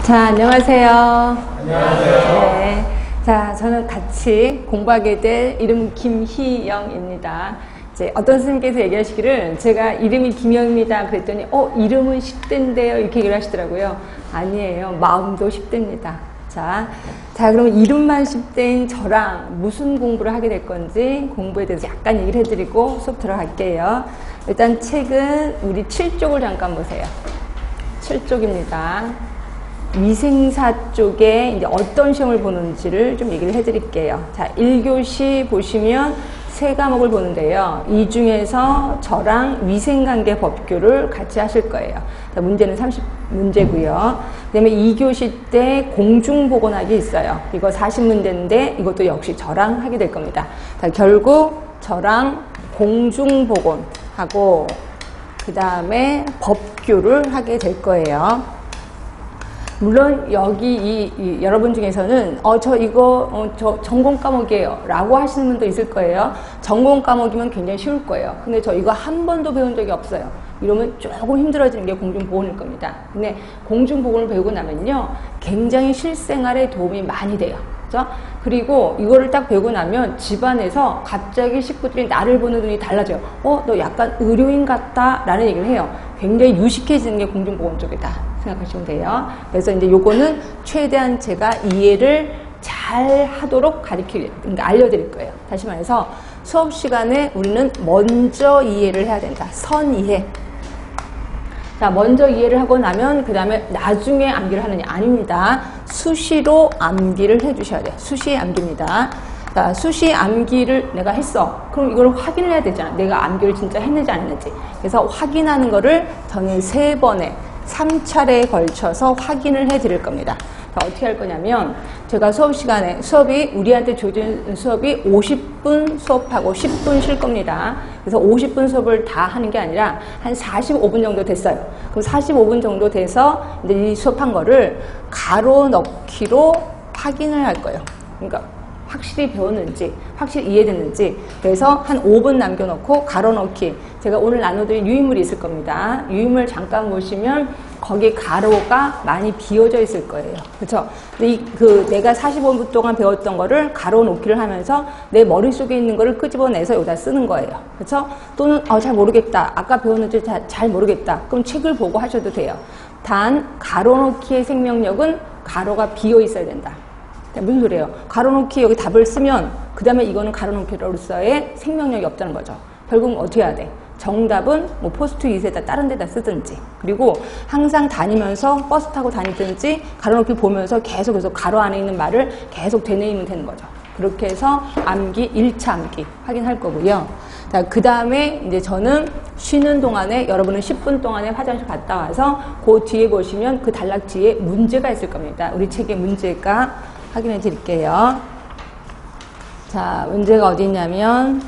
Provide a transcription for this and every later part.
자, 안녕하세요. 안녕하세요. 네. 자, 저는 같이 공부하게 될 이름 김희영입니다. 이제 어떤 선생님께서 얘기하시기를 제가 이름이 김희영입니다. 그랬더니 이름은 10대인데요. 이렇게 얘기를 하시더라고요. 아니에요. 마음도 10대입니다. 자, 그러면 이름만 10대인 저랑 무슨 공부를 하게 될 건지 공부에 대해서 약간 얘기를 해드리고 수업 들어갈게요. 일단 책은 우리 7쪽을 잠깐 보세요. 7쪽입니다. 위생사 쪽에 이제 어떤 시험을 보는지를 좀 얘기를 해드릴게요. 자, 1교시 보시면 세 과목을 보는데요. 이 중에서 저랑 위생관계 법규를 같이 하실 거예요. 자, 문제는 30문제고요. 그 다음에 2교시 때 공중보건학이 있어요. 이거 40문제인데 이것도 역시 저랑 하게 될 겁니다. 자, 결국 저랑 공중보건하고 그 다음에 법규를 하게 될 거예요. 물론 여기 여러분 중에서는 저 전공 과목이에요 라고 하시는 분도 있을 거예요. 전공 과목이면 굉장히 쉬울 거예요. 근데 저 이거 한 번도 배운 적이 없어요. 이러면 조금 힘들어지는 게 공중보건일 겁니다. 근데 공중보건을 배우고 나면요 굉장히 실생활에 도움이 많이 돼요. 그렇죠? 그리고 이거를 딱 배우고 나면 집안에서 갑자기 식구들이 나를 보는 눈이 달라져요. 너 약간 의료인 같다 라는 얘기를 해요. 굉장히 유식해지는 게 공중보건 쪽이다 생각하시면 돼요. 그래서 이제 요거는 최대한 제가 이해를 잘 하도록 알려드릴 거예요. 다시 말해서 수업 시간에 우리는 먼저 이해를 해야 된다. 선이해. 자, 먼저 이해를 하고 나면 그 다음에 나중에 암기를 하느냐? 아닙니다. 수시로 암기를 해주셔야 돼요. 수시 암기입니다. 자, 수시 암기를 내가 했어. 그럼 이걸 확인을 해야 되잖아. 내가 암기를 진짜 했는지 안 했는지. 그래서 확인하는 거를 저는 3번에 3차례에 걸쳐서 확인을 해 드릴 겁니다. 자, 어떻게 할 거냐면 제가 수업이 우리한테 주어진 수업이 50분 수업하고 10분 쉴 겁니다. 그래서 50분 수업을 다 하는 게 아니라 한 45분 정도 됐어요. 그럼 45분 정도 돼서 이제 이 수업한 거를 가로 넣기로 확인을 할 거예요. 그러니까 확실히 배웠는지, 확실히 이해됐는지. 그래서 한 5분 남겨놓고 가로 넣기. 제가 오늘 나눠드린 유인물이 있을 겁니다. 유인물 잠깐 보시면 거기 가로가 많이 비어져 있을 거예요. 그렇죠? 내가 45분 동안 배웠던 거를 가로 놓기를 하면서 내 머릿속에 있는 거를 끄집어내서 여기다 쓰는 거예요. 그렇죠? 또는 잘 모르겠다. 아까 배웠는지 잘 모르겠다. 그럼 책을 보고 하셔도 돼요. 단 가로 놓기의 생명력은 가로가 비어 있어야 된다. 무슨 소리예요? 가로놓기 여기 답을 쓰면 그 다음에 이거는 가로놓기로서의 생명력이 없다는 거죠. 결국 어떻게 해야 돼? 정답은 뭐 포스트잇에다 다른 데다 쓰든지, 그리고 항상 다니면서 버스 타고 다니든지 가로놓기 보면서 계속 가로 안에 있는 말을 계속 되뇌이면 되는 거죠. 그렇게 해서 암기 1차 암기 확인할 거고요. 자, 그 다음에 이제 저는 쉬는 동안에 여러분은 10분 동안에 화장실 갔다 와서 그 뒤에 보시면 그 단락 뒤에 문제가 있을 겁니다. 우리 책에 문제가 확인해 드릴게요. 자, 문제가 어디 있냐면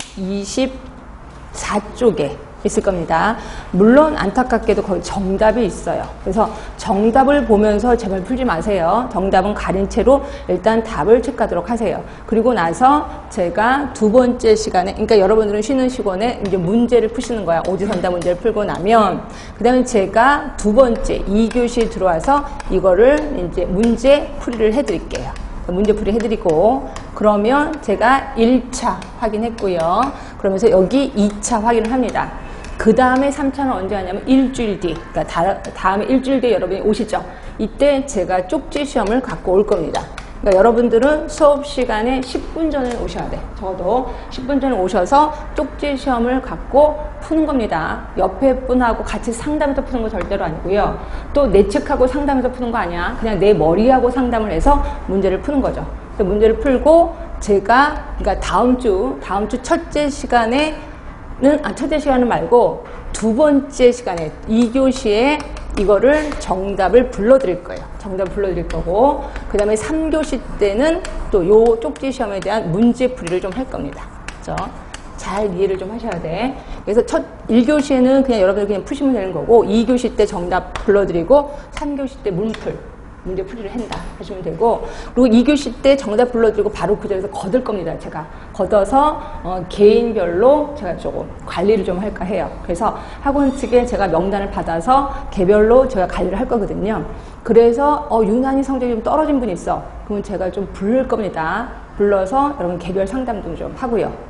24쪽에 있을 겁니다. 물론 안타깝게도 거기 정답이 있어요. 그래서 정답을 보면서 제발 풀지 마세요. 정답은 가린 채로 일단 답을 체크하도록 하세요. 그리고 나서 제가 두 번째 시간에, 그러니까 여러분들은 쉬는 시간에 이제 문제를 푸시는 거야. 오지선다 문제를 풀고 나면, 그 다음에 제가 두 번째 2교시에 들어와서 이거를 이제 문제 풀이를 해드릴게요. 문제풀이 해드리고, 그러면 제가 1차 확인했고요. 그러면서 여기 2차 확인을 합니다. 그 다음에 3차는 언제 하냐면 일주일 뒤, 그러니까 다음에 일주일 뒤에 여러분이 오시죠. 이때 제가 쪽지 시험을 갖고 올 겁니다. 그러니까 여러분들은 수업 시간에 10분 전에 오셔야 돼. 적어도 10분 전에 오셔서 쪽지 시험을 갖고 푸는 겁니다. 옆에 분하고 같이 상담해서 푸는 거 절대로 아니고요. 또 내 책하고 상담해서 푸는 거 아니야. 그냥 내 머리하고 상담을 해서 문제를 푸는 거죠. 그래서 문제를 풀고 제가, 그러니까 다음 주 첫째 시간은 말고 두 번째 시간에 2교시에 이거를 정답을 불러드릴 거예요. 정답을 불러드릴 거고, 그 다음에 3교시 때는 또 요 쪽지 시험에 대한 문제풀이를 좀 할 겁니다. 그렇죠? 잘 이해를 좀 하셔야 돼. 그래서 1교시에는 그냥 여러분들 그냥 푸시면 되는 거고, 2교시 때 정답 불러드리고, 3교시 때 문풀. 문제 풀이를 한다 하시면 되고, 그리고 2교시 때 정답 불러드리고 바로 그 자리에서 거둘 겁니다. 제가 걷어서 개인별로 제가 조금 관리를 좀 할까 해요. 그래서 학원 측에 제가 명단을 받아서 개별로 제가 관리를 할 거거든요. 그래서 유난히 성적이 좀 떨어진 분이 있어. 그러면 제가 좀 부를 겁니다. 불러서 여러분 개별 상담도 좀 하고요.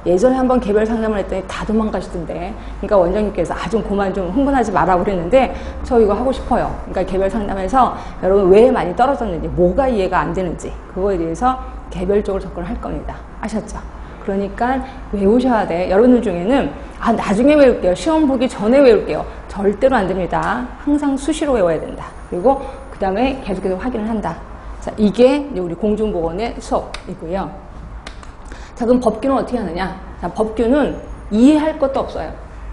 예전에 한번 개별 상담을 했더니 다 도망가시던데, 그러니까 원장님께서 좀 그만 좀 흥분하지 말라고 그랬는데 저 이거 하고 싶어요. 그러니까 개별 상담에서 여러분 왜 많이 떨어졌는지, 뭐가 이해가 안 되는지 그거에 대해서 개별적으로 접근을 할 겁니다. 아셨죠? 그러니까 외우셔야 돼. 여러분들 중에는 나중에 외울게요, 시험 보기 전에 외울게요, 절대로 안 됩니다. 항상 수시로 외워야 된다. 그리고 그 다음에 계속해서 확인을 한다. 자, 이게 우리 공중보건의 수업이고요. 자, 그럼 법규는 어떻게 하느냐? 자, 법규는 이해할 것도 없어요.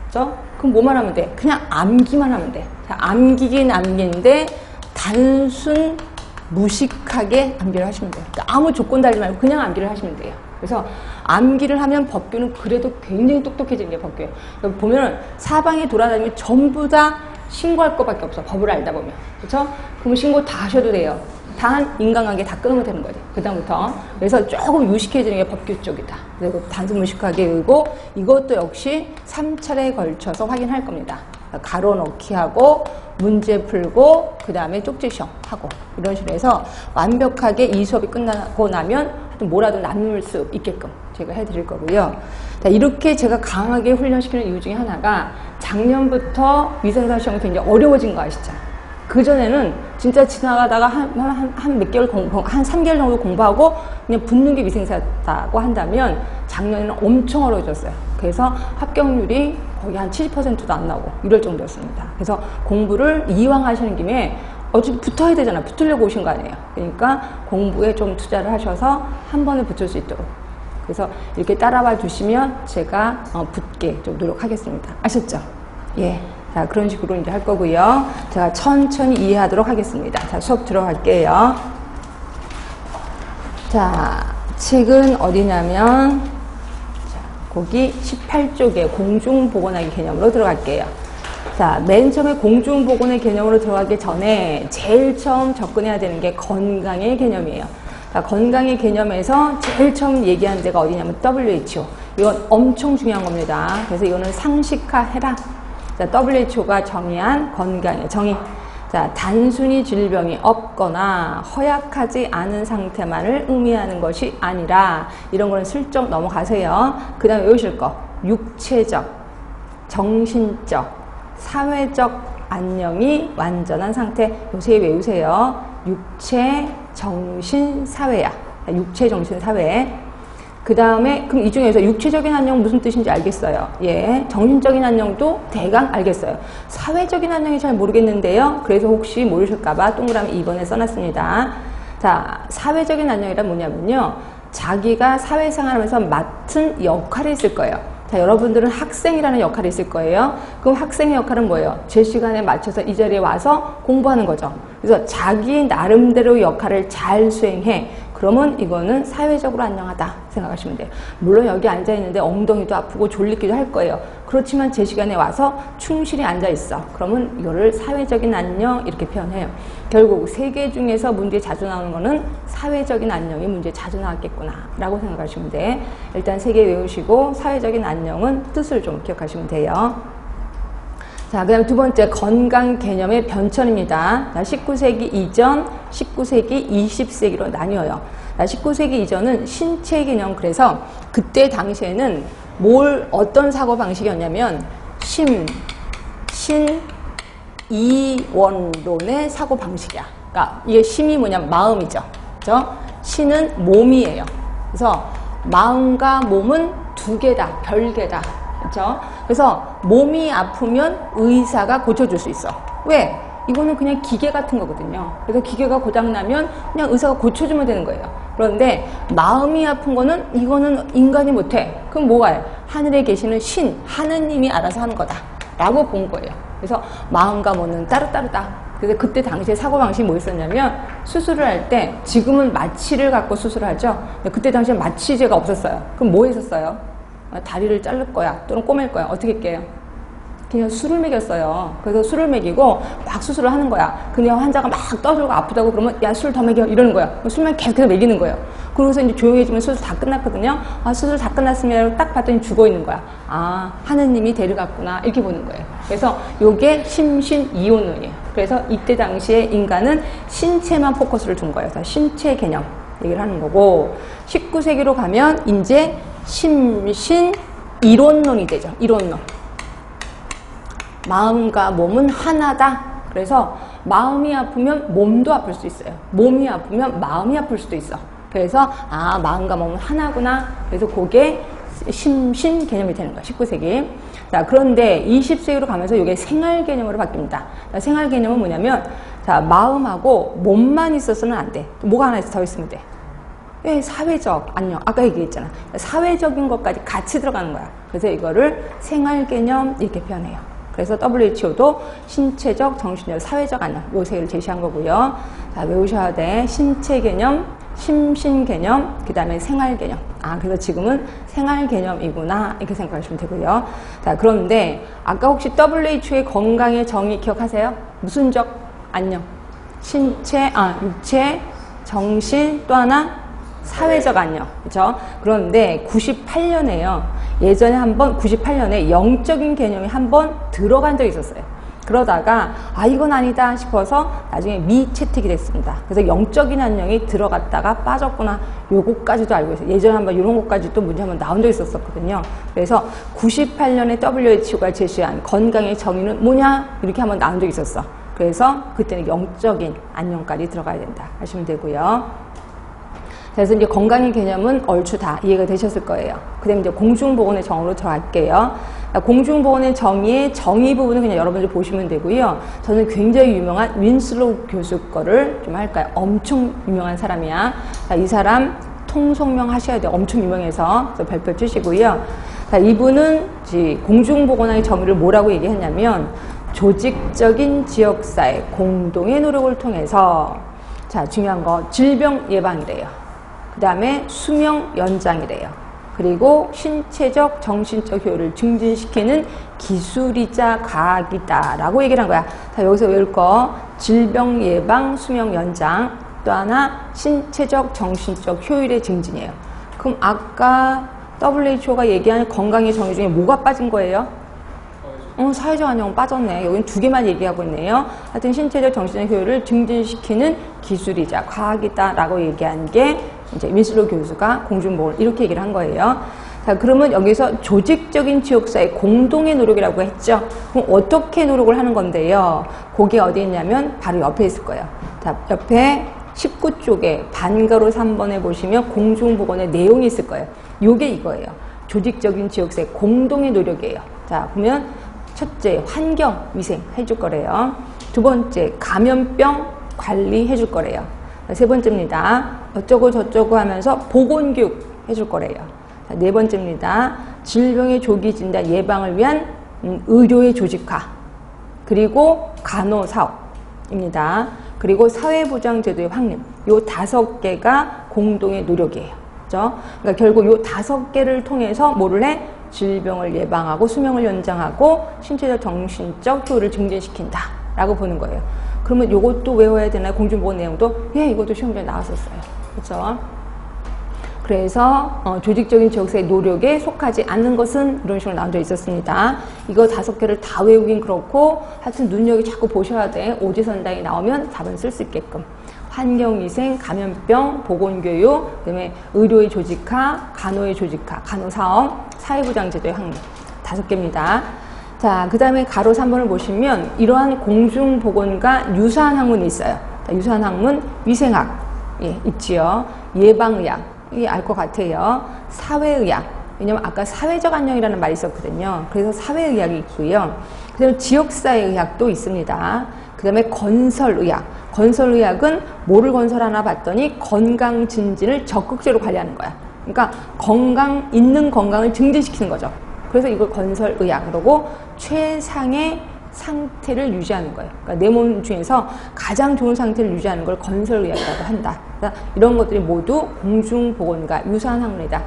그죠? 그럼 뭐만 하면 돼? 그냥 암기만 하면 돼. 자, 암기긴 암기인데 단순 무식하게 암기를 하시면 돼요. 그러니까 아무 조건 달지 말고 그냥 암기를 하시면 돼요. 그래서 암기를 하면 법규는 그래도 굉장히 똑똑해지는 게 법규예요. 여기 보면은 사방에 돌아다니면 전부 다 신고할 것밖에 없어. 법을 알다 보면. 그렇죠? 그럼 신고 다 하셔도 돼요. 단 인간관계 다 끊으면 되는 거죠. 그다음부터. 그래서 조금 유식해지는 게 법규 쪽이다. 그리고 단순 무식하게 외우고, 이것도 역시 3차례에 걸쳐서 확인할 겁니다. 가로 넣기 하고, 문제 풀고, 그 다음에 쪽지 시험 하고, 이런 식으로 해서 완벽하게 이 수업이 끝나고 나면 뭐라도 남을 수 있게끔 제가 해드릴 거고요. 자, 이렇게 제가 강하게 훈련시키는 이유 중에 하나가, 작년부터 위생사 시험이 굉장히 어려워진 거 아시죠? 그전에는 진짜 지나가다가 한 몇 개월 한 3개월 정도 공부하고 그냥 붙는 게 위생사다고 한다면, 작년에는 엄청 어려워졌어요. 그래서 합격률이 거의 한 70%도 안 나오고 이럴 정도였습니다. 그래서 공부를 이왕 하시는 김에 어차피 붙어야 되잖아. 붙으려고 오신 거 아니에요. 그러니까 공부에 좀 투자를 하셔서 한 번에 붙을 수 있도록. 그래서 이렇게 따라와 주시면 제가 붙게 좀 노력하겠습니다. 아셨죠? 예. 자, 그런 식으로 이제 할 거고요. 제가 천천히 이해하도록 하겠습니다. 자, 수업 들어갈게요. 자, 책은 어디냐면, 자, 거기 18쪽에 공중보건학의 개념으로 들어갈게요. 자, 맨 처음에 공중보건의 개념으로 들어가기 전에 제일 처음 접근해야 되는 게 건강의 개념이에요. 자, 건강의 개념에서 제일 처음 얘기하는 데가 어디냐면 WHO. 이건 엄청 중요한 겁니다. 그래서 이거는 상식화해라. 자, WHO가 정의한 건강의 정의. 자, 단순히 질병이 없거나 허약하지 않은 상태만을 의미하는 것이 아니라, 이런 거는 슬쩍 넘어가세요. 그 다음에 외우실 거. 육체적, 정신적, 사회적 안녕이 완전한 상태. 요새 외우세요. 육체, 정신, 사회야. 육체, 정신, 사회. 그 다음에 그럼 이 중에서 육체적인 안녕 무슨 뜻인지 알겠어요. 예, 정신적인 안녕도 대강 알겠어요. 사회적인 안녕이 잘 모르겠는데요. 그래서 혹시 모르실까봐 동그라미 2번에 써놨습니다. 자, 사회적인 안녕이란 뭐냐면요, 자기가 사회생활하면서 맡은 역할이 있을 거예요. 자, 여러분들은 학생이라는 역할이 있을 거예요. 그럼 학생의 역할은 뭐예요? 제 시간에 맞춰서 이 자리에 와서 공부하는 거죠. 그래서 자기 나름대로 역할을 잘 수행해. 그러면 이거는 사회적으로 안녕하다 생각하시면 돼요. 물론 여기 앉아있는데 엉덩이도 아프고 졸리기도 할 거예요. 그렇지만 제 시간에 와서 충실히 앉아있어. 그러면 이거를 사회적인 안녕 이렇게 표현해요. 결국 세 개 중에서 문제 자주 나오는 거는 사회적인 안녕이 문제 자주 나왔겠구나 라고 생각하시면 돼. 일단 세 개 외우시고 사회적인 안녕은 뜻을 좀 기억하시면 돼요. 자, 그 다음 두 번째, 건강 개념의 변천입니다. 19세기 이전, 19세기, 20세기로 나뉘어요. 19세기 이전은 신체 개념, 그래서 그때 당시에는 어떤 사고 방식이었냐면, 이원론의 사고 방식이야. 그러니까 이게 심이 뭐냐면 마음이죠. 그죠? 신은 몸이에요. 그래서 마음과 몸은 두 개다, 별개다. 그렇죠? 그래서 몸이 아프면 의사가 고쳐줄 수 있어. 왜? 이거는 그냥 기계 같은 거거든요. 그래서 기계가 고장나면 그냥 의사가 고쳐주면 되는 거예요. 그런데 마음이 아픈 거는 이거는 인간이 못해. 그럼 뭐가요? 하늘에 계시는 신, 하느님이 알아서 하는 거다 라고 본 거예요. 그래서 마음과 몸은 따로따로다. 그래서 그때 당시에 사고방식이 뭐 있었냐면, 수술을 할 때, 지금은 마취를 갖고 수술을 하죠. 근데 그때 당시에 마취제가 없었어요. 그럼 뭐 했었어요? 다리를 자를 거야 또는 꼬맬 거야. 어떻게 할게요? 그냥 술을 먹였어요. 그래서 술을 먹이고 막 수술을 하는 거야. 그냥 환자가 막 떠들고 아프다고 그러면 야, 술 더 먹여 이러는 거야. 술만 계속 먹이는 거예요. 그러고서 이제 조용해지면 수술 다 끝났거든요. 아, 수술 다 끝났으면 딱 봤더니 죽어 있는 거야. 아, 하느님이 데려갔구나 이렇게 보는 거예요. 그래서 요게 심신이혼론이에요. 그래서 이때 당시에 인간은 신체만 포커스를 둔 거예요. 그래서 신체 개념 얘기를 하는 거고 19세기로 가면 이제 심신이론론이 되죠. 이론론. 마음과 몸은 하나다. 그래서 마음이 아프면 몸도 아플 수 있어요. 몸이 아프면 마음이 아플 수도 있어. 그래서 아, 마음과 몸은 하나구나. 그래서 그게 심신 개념이 되는 거야. 19세기. 자, 그런데 20세기로 가면서 이게 생활 개념으로 바뀝니다. 자, 생활 개념은 뭐냐면 자, 마음하고 몸만 있어서는 안 돼. 뭐가 하나 더 있으면 돼. 왜 사회적 안녕 아까 얘기했잖아. 사회적인 것까지 같이 들어가는 거야. 그래서 이거를 생활 개념 이렇게 표현해요. 그래서 WHO도 신체적, 정신적, 사회적 안녕 요 세 개를 제시한 거고요. 자, 외우셔야 돼. 신체 개념, 심신 개념, 그 다음에 생활 개념. 아, 그래서 지금은 생활 개념이구나 이렇게 생각하시면 되고요. 자, 그런데 아까 혹시 WHO의 건강의 정의 기억하세요? 무슨 적? 안녕. 신체, 육체, 정신, 또 하나 사회적 안녕. 그죠? 그런데 98년에요. 예전에 한번 98년에 영적인 개념이 한번 들어간 적이 있었어요. 그러다가 아, 이건 아니다 싶어서 나중에 미채택이 됐습니다. 그래서 영적인 안녕이 들어갔다가 빠졌구나. 요거까지도 알고 있어요. 예전에 한번 이런 것까지 또 문제 한번 나온 적이 있었거든요. 그래서 98년에 WHO가 제시한 건강의 정의는 뭐냐? 이렇게 한번 나온 적이 있었어. 그래서 그때는 영적인 안녕까지 들어가야 된다 하시면 되고요. 그래서 이제 건강의 개념은 얼추 다 이해가 되셨을 거예요. 그 다음에 이제 공중보건의 정의로 들어갈게요. 공중보건의 정의의 정의 부분은 그냥 여러분들 보시면 되고요. 저는 굉장히 유명한 윈슬로우 교수 거를 좀 할까요? 엄청 유명한 사람이야. 자, 이 사람 통성명 하셔야 돼요. 엄청 유명해서. 그래서 별표 주시고요. 자, 이분은 공중보건의 정의를 뭐라고 얘기했냐면 조직적인 지역사회 공동의 노력을 통해서 자, 중요한 거 질병 예방이래요. 그 다음에 수명 연장이래요. 그리고 신체적, 정신적 효율을 증진시키는 기술이자 과학이다 라고 얘기를 한 거야. 자, 여기서 외울 거 질병 예방, 수명 연장, 또 하나 신체적, 정신적 효율의 증진이에요. 그럼 아까 WHO가 얘기한 건강의 정의 중에 뭐가 빠진 거예요? 사회적 안녕은 빠졌네. 여기는 두 개만 얘기하고 있네요. 하여튼 신체적, 정신적 효율을 증진시키는 기술이자 과학이다 라고 얘기한 게 이제 윈슬로우 교수가 공중보건 이렇게 얘기를 한 거예요. 자, 그러면 여기서 조직적인 지역사회 공동의 노력이라고 했죠. 그럼 어떻게 노력을 하는 건데요? 그게 어디 있냐면 바로 옆에 있을 거예요. 자, 옆에 19쪽에 반가로 3번에 보시면 공중보건의 내용이 있을 거예요. 요게 이거예요. 조직적인 지역사회 공동의 노력이에요. 자, 보면 첫째, 환경 위생 해줄 거래요. 두 번째, 감염병 관리 해줄 거래요. 세 번째입니다. 어쩌고 저쩌고 하면서 보건교육 해줄 거래요. 자, 네 번째입니다. 질병의 조기 진단 예방을 위한 의료의 조직화, 그리고 간호사업입니다. 그리고 사회보장제도의 확립. 요 5개가 공동의 노력이에요. 그렇죠? 그러니까 결국 요 5개를 통해서 뭐를 해? 질병을 예방하고 수명을 연장하고 신체적, 정신적 효율을 증진시킨다 라고 보는 거예요. 그러면 요것도 외워야 되나요? 공중보건 내용도? 예, 이것도 시험장에 나왔었어요. 그렇죠? 그래서 조직적인 지역사회 노력에 속하지 않는 것은 이런 식으로 나온 적이 있었습니다. 이거 5개를 다 외우긴 그렇고 하여튼 눈여겨 자꾸 보셔야 돼. 오지선당이 나오면 답은 쓸 수 있게끔. 환경위생, 감염병, 보건교육, 그다음에 의료의 조직화, 간호의 조직화, 간호사업, 사회보장제도의 확립 5개입니다. 자, 그 다음에 가로 3번을 보시면 이러한 공중보건과 유사한 학문이 있어요. 자, 유사한 학문, 위생학, 예, 있지요. 예방의학, 이게 알 것 같아요. 사회의학, 왜냐면 아까 사회적 안녕이라는 말이 있었거든요. 그래서 사회의학이 있고요. 그 다음에 지역사회의학도 있습니다. 그 다음에 건설의학. 건설의학은 뭐를 건설하나 봤더니 건강 증진을 적극적으로 관리하는 거야. 그러니까 있는 건강을 증진시키는 거죠. 그래서 이걸 건설의학 그러고 최상의 상태를 유지하는 거예요. 그러니까 내 몸 중에서 가장 좋은 상태를 유지하는 걸 건설의학이라고 한다. 그러니까 이런 것들이 모두 공중보건과 유사한 학문이다.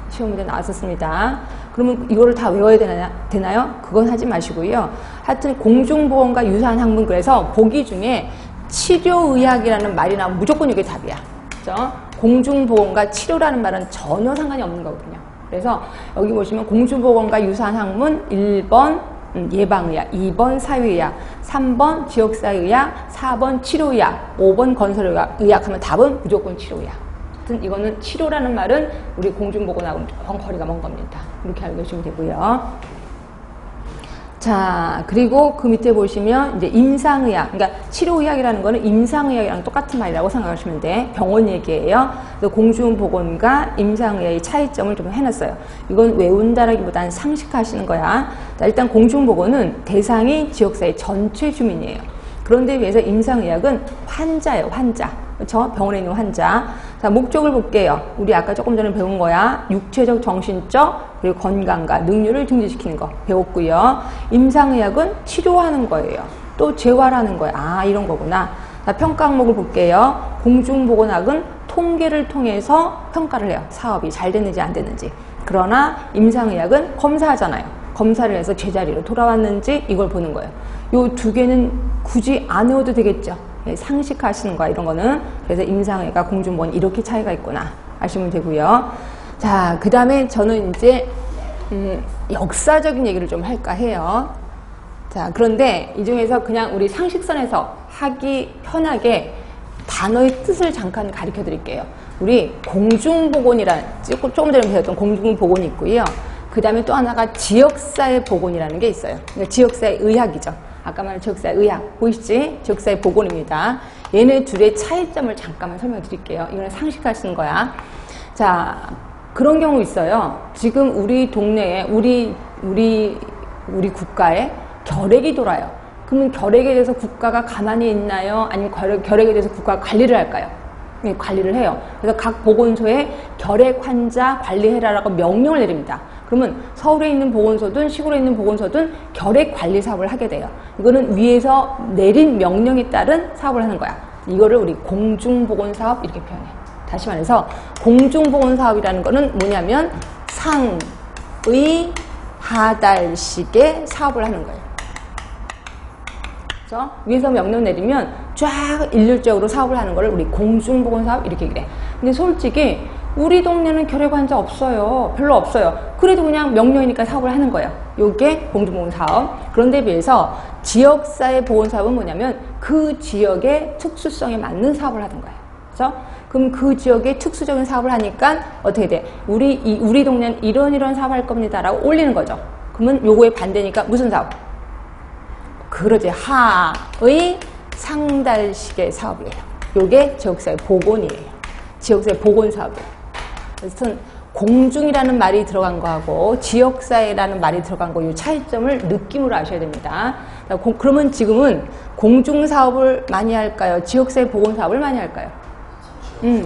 시험 문제 나왔었습니다. 그러면 이거를 다 외워야 되나요? 그건 하지 마시고요. 하여튼 공중보건과 유사한 학문, 그래서 보기 중에 치료의학이라는 말이 나오면 무조건 이게 답이야. 그죠? 공중보건과 치료라는 말은 전혀 상관이 없는 거거든요. 그래서 여기 보시면 공중보건과 유사한 학문 1번 예방의학, 2번 사회의학, 3번 지역사회의학, 4번 치료의학, 5번 건설의학 하면 답은 무조건 치료의학. 하여튼 이거는 치료라는 말은 우리 공중보건하고 거리가 먼 겁니다. 이렇게 알고 계시면 되고요. 자, 그리고 그 밑에 보시면 이제 임상의학, 그러니까 치료의학이라는 거는 임상의학이랑 똑같은 말이라고 생각하시면 돼. 병원 얘기예요. 그래서 공중보건과 임상의학의 차이점을 좀 해놨어요. 이건 외운다라기보다는 상식하시는 거야. 자, 일단 공중보건은 대상이 지역사회 전체 주민이에요. 그런데 비해서 임상의학은 환자예요, 환자. 그렇죠? 병원에 있는 환자. 자, 목적을 볼게요. 우리 아까 조금 전에 배운 거야. 육체적, 정신적, 그리고 건강과 능률을 증진시키는 거 배웠고요. 임상의학은 치료하는 거예요. 또 재활하는 거예요. 아, 이런 거구나. 자, 평가 항목을 볼게요. 공중보건학은 통계를 통해서 평가를 해요. 사업이 잘 됐는지 안 됐는지. 그러나 임상의학은 검사하잖아요. 검사를 해서 제자리로 돌아왔는지 이걸 보는 거예요. 요 두 개는 굳이 안 외워도 되겠죠. 상식하시는 거야, 이런 거는. 그래서 임상의학과 공중보건 이렇게 차이가 있구나 아시면 되고요. 자, 그 다음에 저는 이제 역사적인 얘기를 좀 할까 해요. 자, 그런데 이 중에서 그냥 우리 상식선에서 하기 편하게 단어의 뜻을 잠깐 가르쳐 드릴게요. 우리 공중보건이란, 조금 전에 배웠던 공중보건이 있고요. 그 다음에 또 하나가 지역사회 보건이라는 게 있어요. 그러니까 지역사회 의학이죠. 아까 말한 지역사회 의학 보이시지? 지역사회 보건입니다. 얘네 둘의 차이점을 잠깐만 설명드릴게요. 이거는 상식하시는 거야. 자, 그런 경우 있어요. 지금 우리 동네에 우리 국가에 결핵이 돌아요. 그러면 결핵에 대해서 국가가 가만히 있나요? 아니면 결핵에 대해서 국가가 관리를 할까요? 네, 관리를 해요. 그래서 각 보건소에 결핵 환자 관리해라라고 명령을 내립니다. 그러면 서울에 있는 보건소든 시골에 있는 보건소든 결핵 관리 사업을 하게 돼요. 이거는 위에서 내린 명령에 따른 사업을 하는 거야. 이거를 우리 공중보건사업 이렇게 표현해. 다시 말해서 공중보건사업이라는 거는 뭐냐면 상의 하달식의 사업을 하는 거예요. 그렇죠? 위에서 명령 내리면 쫙 일률적으로 사업을 하는 거를 우리 공중보건사업 이렇게 그래. 근데 솔직히 우리 동네는 결핵 환자 없어요. 별로 없어요. 그래도 그냥 명령이니까 사업을 하는 거예요. 요게 공중보건사업. 그런데 비해서 지역사회 보건사업은 뭐냐면 그 지역의 특수성에 맞는 사업을 하는 거예요. 그렇죠? 그럼 그 지역의 특수적인 사업을 하니까 어떻게 돼? 우리 동네는 이런 사업 할 겁니다. 라고 올리는 거죠. 그러면 요거에 반대니까 무슨 사업? 그러지. 하의 상달식의 사업이에요. 요게 지역사회 보건이에요. 지역사회 보건사업이에요. 그래서 공중이라는 말이 들어간 거하고 지역사회라는 말이 들어간 거 이 차이점을 느낌으로 아셔야 됩니다. 그러면 지금은 공중사업을 많이 할까요? 지역사회 보건사업을 많이 할까요?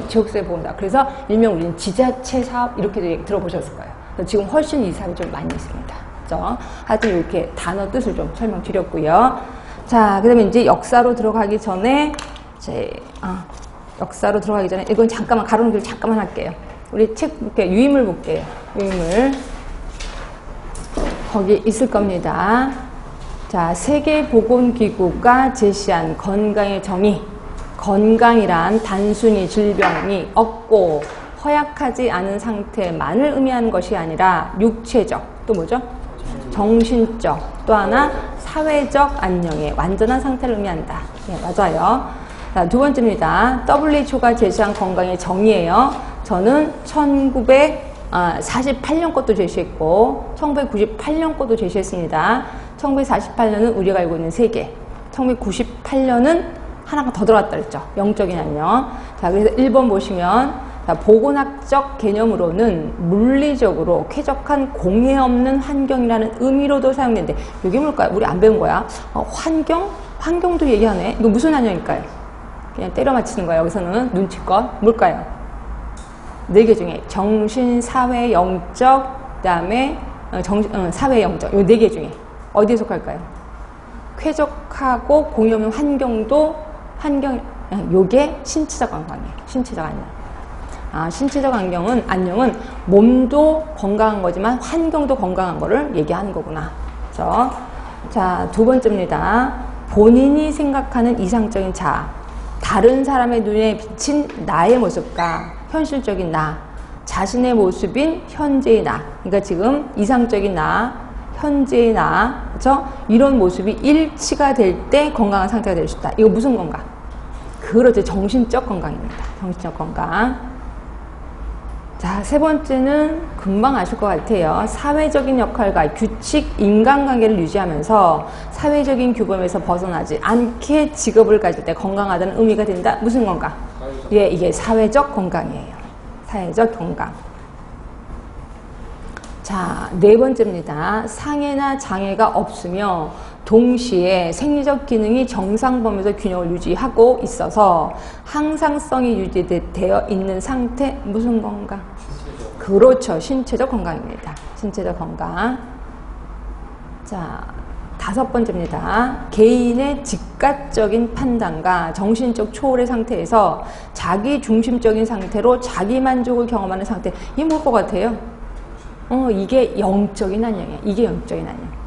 지역사회 보건사업. 그래서 일명 우리는 지자체 사업 이렇게 들어보셨을 거예요. 지금 훨씬 이 사업이 좀 많이 있습니다. 그렇죠? 하여튼 이렇게 단어 뜻을 좀 설명드렸고요. 자, 그 다음에 이제 역사로 들어가기 전에 역사로 들어가기 전에 이건 잠깐만 가로놓기를 잠깐만 할게요. 우리 책 볼게요. 유인물 볼게요. 유인물 거기 있을 겁니다. 자, 세계보건기구가 제시한 건강의 정의. 건강이란 단순히 질병이 없고 허약하지 않은 상태만을 의미하는 것이 아니라 육체적, 또 뭐죠? 정신적, 또 하나 사회적 안녕의 완전한 상태를 의미한다. 네, 맞아요. 자, 두 번째입니다. WHO가 제시한 건강의 정의예요. 저는 1948년 것도 제시했고 1998년 것도 제시했습니다. 1948년은 우리가 알고 있는 세계, 1998년은 하나가 더 들어갔다 그랬죠. 영적인 안녕. 자, 그래서 1번 보시면 자, 보건학적 개념으로는 물리적으로 쾌적한 공해 없는 환경이라는 의미로도 사용되는데 이게 뭘까요? 우리 안 배운 거야. 환경도 얘기하네. 이거 무슨 안녕일까요? 그냥 때려 맞히는 거예요. 여기서는 눈치껏. 뭘까요? 4개 중에 정신, 사회, 영적, 그 다음에 사회, 영적. 요 4개 중에 어디에 속할까요? 쾌적하고 공해 없는 환경, 요게 신체적 건강이에요. 신체적 안녕. 신체적 안녕은 몸도 건강한 거지만 환경도 건강한 거를 얘기하는 거구나. 그렇죠? 자, 두 번째입니다. 본인이 생각하는 이상적인 자아, 다른 사람의 눈에 비친 나의 모습과 현실적인 나, 자신의 모습인 현재의 나, 그러니까 지금 이상적인 나, 현재의 나, 그렇죠? 이런 모습이 일치가 될 때 건강한 상태가 될 수 있다. 이거 무슨 건강? 그렇죠. 정신적 건강입니다. 정신적 건강. 자, 세 번째는 금방 아실 것 같아요. 사회적인 역할과 규칙, 인간관계를 유지하면서 사회적인 규범에서 벗어나지 않게 직업을 가질 때 건강하다는 의미가 된다. 무슨 건강? 예, 이게 사회적 건강이에요. 사회적 건강. 자, 네 번째입니다. 상해나 장애가 없으며 동시에 생리적 기능이 정상 범위에서 균형을 유지하고 있어서 항상성이 유지되어 있는 상태. 무슨 건강? 그렇죠. 신체적 건강입니다. 신체적 건강. 자, 다섯 번째입니다. 개인의 직각적인 판단과 정신적 초월의 상태에서 자기 중심적인 상태로 자기 만족을 경험하는 상태. 이게 뭘 것 같아요? 이게 영적인 안녕이에요. 이게 영적인 안녕.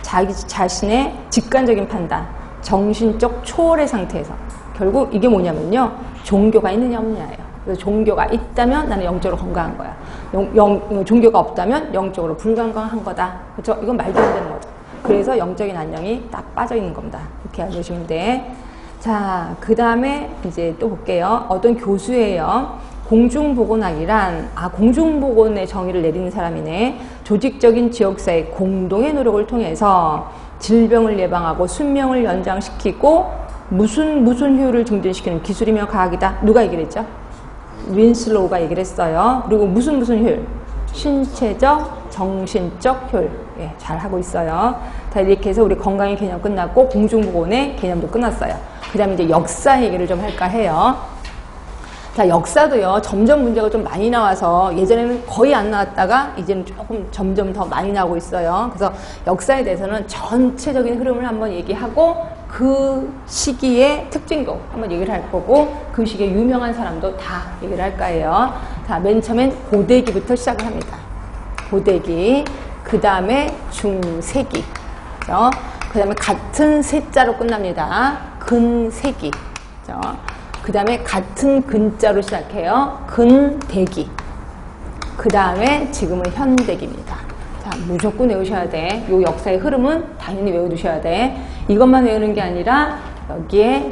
자기 자신의 직관적인 판단, 정신적 초월의 상태에서 결국 이게 뭐냐면요, 종교가 있느냐 없느냐예요. 그래서 종교가 있다면 나는 영적으로 건강한 거야. 종교가 없다면 영적으로 불건강한 거다. 그렇죠? 이건 말도 안 되는 거죠. 그래서 영적인 안녕이 딱 빠져 있는 겁니다. 이렇게 알려주시면 돼. 자, 그 다음에 이제 또 볼게요. 어떤 교수예요. 공중보건학이란, 공중보건의 정의를 내리는 사람이네. 조직적인 지역사회 공동의 노력을 통해서 질병을 예방하고 수명을 연장시키고 무슨 효율을 증진시키는 기술이며 과학이다. 누가 얘기를 했죠? 윈슬로우가 얘기를 했어요. 그리고 무슨 효율? 신체적, 정신적 효율. 예, 잘 하고 있어요. 자, 이렇게 해서 우리 건강의 개념 끝났고 공중보건의 개념도 끝났어요. 그 다음에 이제 역사 얘기를 좀 할까 해요. 자, 역사도요, 점점 문제가 좀 많이 나와서 예전에는 거의 안 나왔다가 이제는 조금 점점 더 많이 나오고 있어요. 그래서 역사에 대해서는 전체적인 흐름을 한번 얘기하고 그 시기의 특징도 한번 얘기를 할 거고 그 시기에 유명한 사람도 다 얘기를 할 거예요. 자, 맨 처음엔 고대기부터 시작을 합니다. 고대기, 그 다음에 중세기, 그죠? 그 다음에 같은 세자로 끝납니다. 근세기, 그죠? 그 다음에 같은 근자로 시작해요. 근대기. 그 다음에 지금은 현대기입니다. 자, 무조건 외우셔야 돼. 요 역사의 흐름은 당연히 외워두셔야 돼. 이것만 외우는 게 아니라 여기에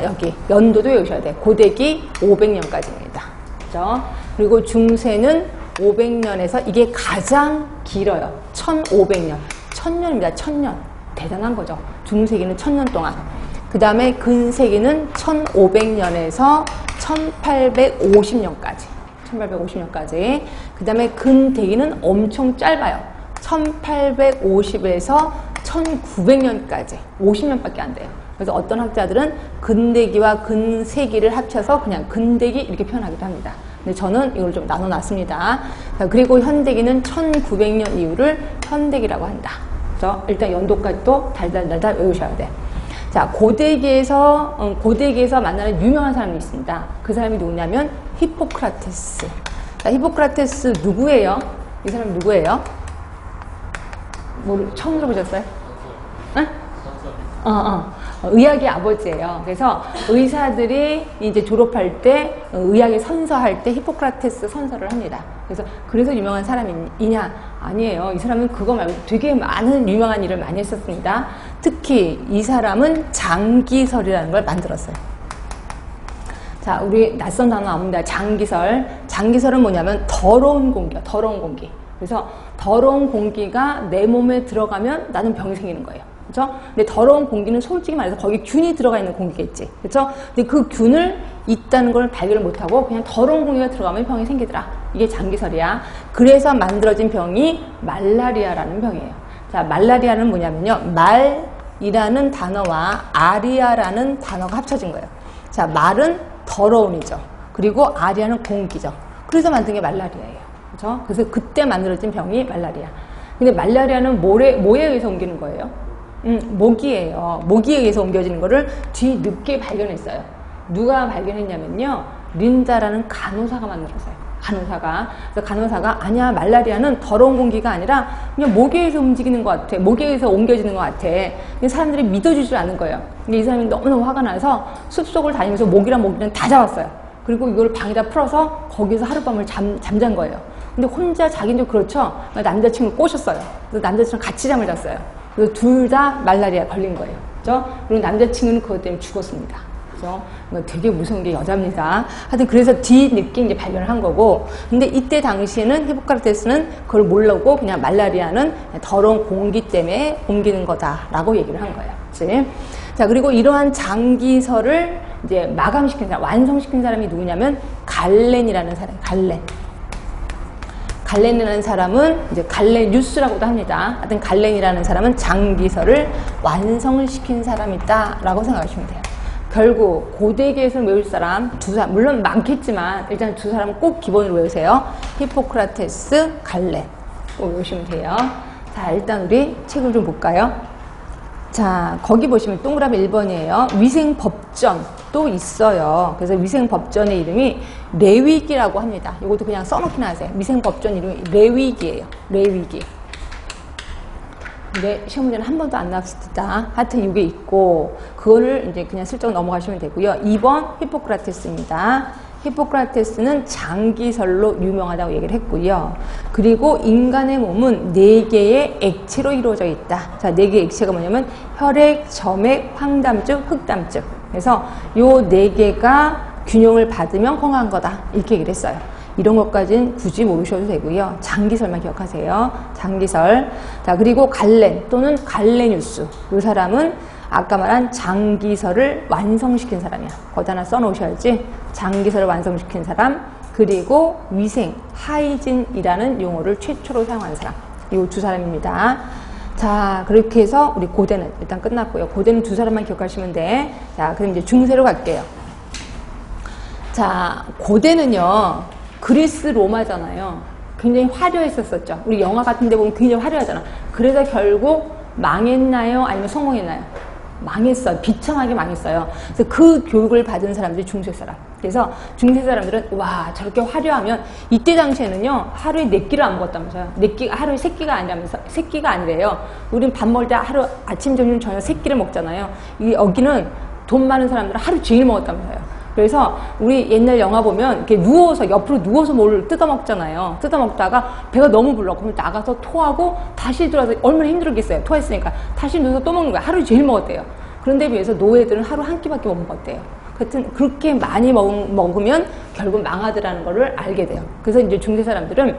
여기 연도도 외우셔야 돼. 고대기 500년까지입니다. 그죠? 그리고 중세는 500년에서 이게 가장 길어요. 1500년. 1000년입니다. 1000년. 대단한 거죠. 중세기는 1000년 동안. 그 다음에 근세기는 1500년에서 1850년까지. 1850년까지. 그 다음에 근대기는 엄청 짧아요. 1850에서 1900년까지. 50년밖에 안 돼요. 그래서 어떤 학자들은 근대기와 근세기를 합쳐서 그냥 근대기 이렇게 표현하기도 합니다. 근데 저는 이걸 좀 나눠놨습니다. 자, 그리고 현대기는 1900년 이후를 현대기라고 한다. 그래서 일단 연도까지 또 달달달달 외우셔야 돼. 자, 고대기에서 만나는 유명한 사람이 있습니다. 그 사람이 누구냐면 히포크라테스. 자, 히포크라테스 누구예요? 이 사람 누구예요? 처음 들어보셨어요? 응? 의학의 아버지예요. 그래서 의사들이 이제 졸업할 때 의학에 선서할 때 히포크라테스 선서를 합니다. 그래서 유명한 사람이냐? 아니에요. 이 사람은 그거 말고 되게 많은 유명한 일을 많이 했었습니다. 특히 이 사람은 장기설이라는 걸 만들었어요. 자, 우리 낯선 단어 나옵니다. 장기설. 장기설은 뭐냐면 더러운 공기야. 더러운 공기. 그래서 더러운 공기가 내 몸에 들어가면 나는 병이 생기는 거예요. 그렇죠? 근데 더러운 공기는 솔직히 말해서 거기 균이 들어가 있는 공기겠지. 그렇죠? 근데 그 균을 있다는 걸 발견을 못하고 그냥 더러운 공기가 들어가면 병이 생기더라. 이게 장기설이야. 그래서 만들어진 병이 말라리아라는 병이에요. 자, 말라리아는 뭐냐면요. 말이라는 단어와 아리아라는 단어가 합쳐진 거예요. 자, 말은 더러움이죠. 그리고 아리아는 공기죠. 그래서 만든 게 말라리아예요. 그렇죠? 그래서 그때 만들어진 병이 말라리아. 근데 말라리아는 뭐에 의해서 옮기는 거예요? 모기예요. 모기에 의해서 옮겨지는 거를 뒤늦게 발견했어요. 누가 발견했냐면요. 린다라는 간호사가 만들었어요. 간호사가. 그래서 간호사가 아니야, 말라리아는 더러운 공기가 아니라 그냥 모기에서 움직이는 것 같아. 모기에서 옮겨지는 것 같아. 근데 사람들이 믿어주질 않은 거예요. 근데 이 사람이 너무너무 화가 나서 숲속을 다니면서 모기랑 다 잡았어요. 그리고 이걸 방에다 풀어서 거기서 하룻밤을 잠잔 거예요. 근데 혼자 자기는 좀 그렇죠. 남자친구를 꼬셨어요. 그래서 남자친구랑 같이 잠을 잤어요. 그래서 둘 다 말라리아 걸린 거예요. 그죠? 그리고 남자친구는 그것 때문에 죽었습니다. 그죠? 되게 무서운 게 여자입니다. 하여튼 그래서 뒤늦게 이제 발견을 한 거고, 근데 이때 당시에는 히포크라테스는 그걸 모르고 그냥 말라리아는 더러운 공기 때문에 옮기는 거다라고 얘기를 한 거예요. 그치? 자, 그리고 이러한 장기설을 이제 마감시킨 사람, 완성시킨 사람이 누구냐면 갈렌이라는 사람, 갈렌이라는 사람은 이제 갈레뉴스라고도 합니다. 하여튼 갈렌이라는 사람은 장기설을 완성시킨 사람이다라고 생각하시면 돼요. 결국 고대계에서 외울 사람 두 사람, 물론 많겠지만 일단 두 사람은 꼭 기본으로 외우세요. 히포크라테스, 갈렌 꼭 외우시면 돼요. 자, 일단 우리 책을 좀 볼까요? 자, 거기 보시면 동그라미 1번이에요. 위생법전도 있어요. 그래서 위생법전의 이름이 레위기라고 합니다. 이것도 그냥 써놓기나 하세요. 위생법전 이름이 레위기예요. 레위기. 근데 시험 문제는 한 번도 안 나왔습니다. 하여튼 이게 있고, 그거를 이제 그냥 슬쩍 넘어가시면 되고요. 2번 히포크라테스입니다. 히포크라테스는 장기설로 유명하다고 얘기를 했고요. 그리고 인간의 몸은 4개의 액체로 이루어져 있다. 자, 4개의 액체가 뭐냐면 혈액, 점액, 황담즙, 흑담즙. 그래서 요 4개가 균형을 받으면 건강한 거다. 이렇게 얘기를 했어요. 이런 것까지는 굳이 모르셔도 되고요. 장기설만 기억하세요. 장기설. 자, 그리고 갈렌 또는 갈레뉴스. 이 사람은 아까 말한 장기설을 완성시킨 사람이야. 거기다 하나 써놓으셔야지. 장기설을 완성시킨 사람, 그리고 위생, 하이진이라는 용어를 최초로 사용한 사람. 이 두 사람입니다. 자, 그렇게 해서 우리 고대는 일단 끝났고요. 고대는 두 사람만 기억하시면 돼. 자, 그럼 이제 중세로 갈게요. 자, 고대는요, 그리스 로마잖아요. 굉장히 화려했었죠. 우리 영화 같은 데 보면 굉장히 화려하잖아. 그래서 결국 망했나요? 아니면 성공했나요? 망했어요. 비참하게 망했어요. 그래서 그 교육을 받은 사람들이 중세 사람. 그래서 중세 사람들은 와, 저렇게 화려하면, 이때 당시에는요 하루에 4끼를 안 먹었다면서요. 4끼, 하루에 3끼가 아니라면서, 3끼가 아니래요. 우린 밥 먹을 때 하루 아침 점심 저녁 3끼를 먹잖아요. 여기는 돈 많은 사람들은 하루 종일 먹었다면서요. 그래서 우리 옛날 영화 보면 이렇게 누워서, 옆으로 누워서 뭘 뜯어 먹잖아요. 뜯어 먹다가 배가 너무 불러. 그러면 나가서 토하고 다시 들어와서 얼마나 힘들겠어요. 토했으니까 다시 누워서 또 먹는 거야. 하루 종일 먹었대요. 그런데 비해서 노예들은 하루 한 끼밖에 못 먹었대요. 하여튼 그렇게 많이 먹으면 결국 망하더라는 거를 알게 돼요. 그래서 이제 중세 사람들은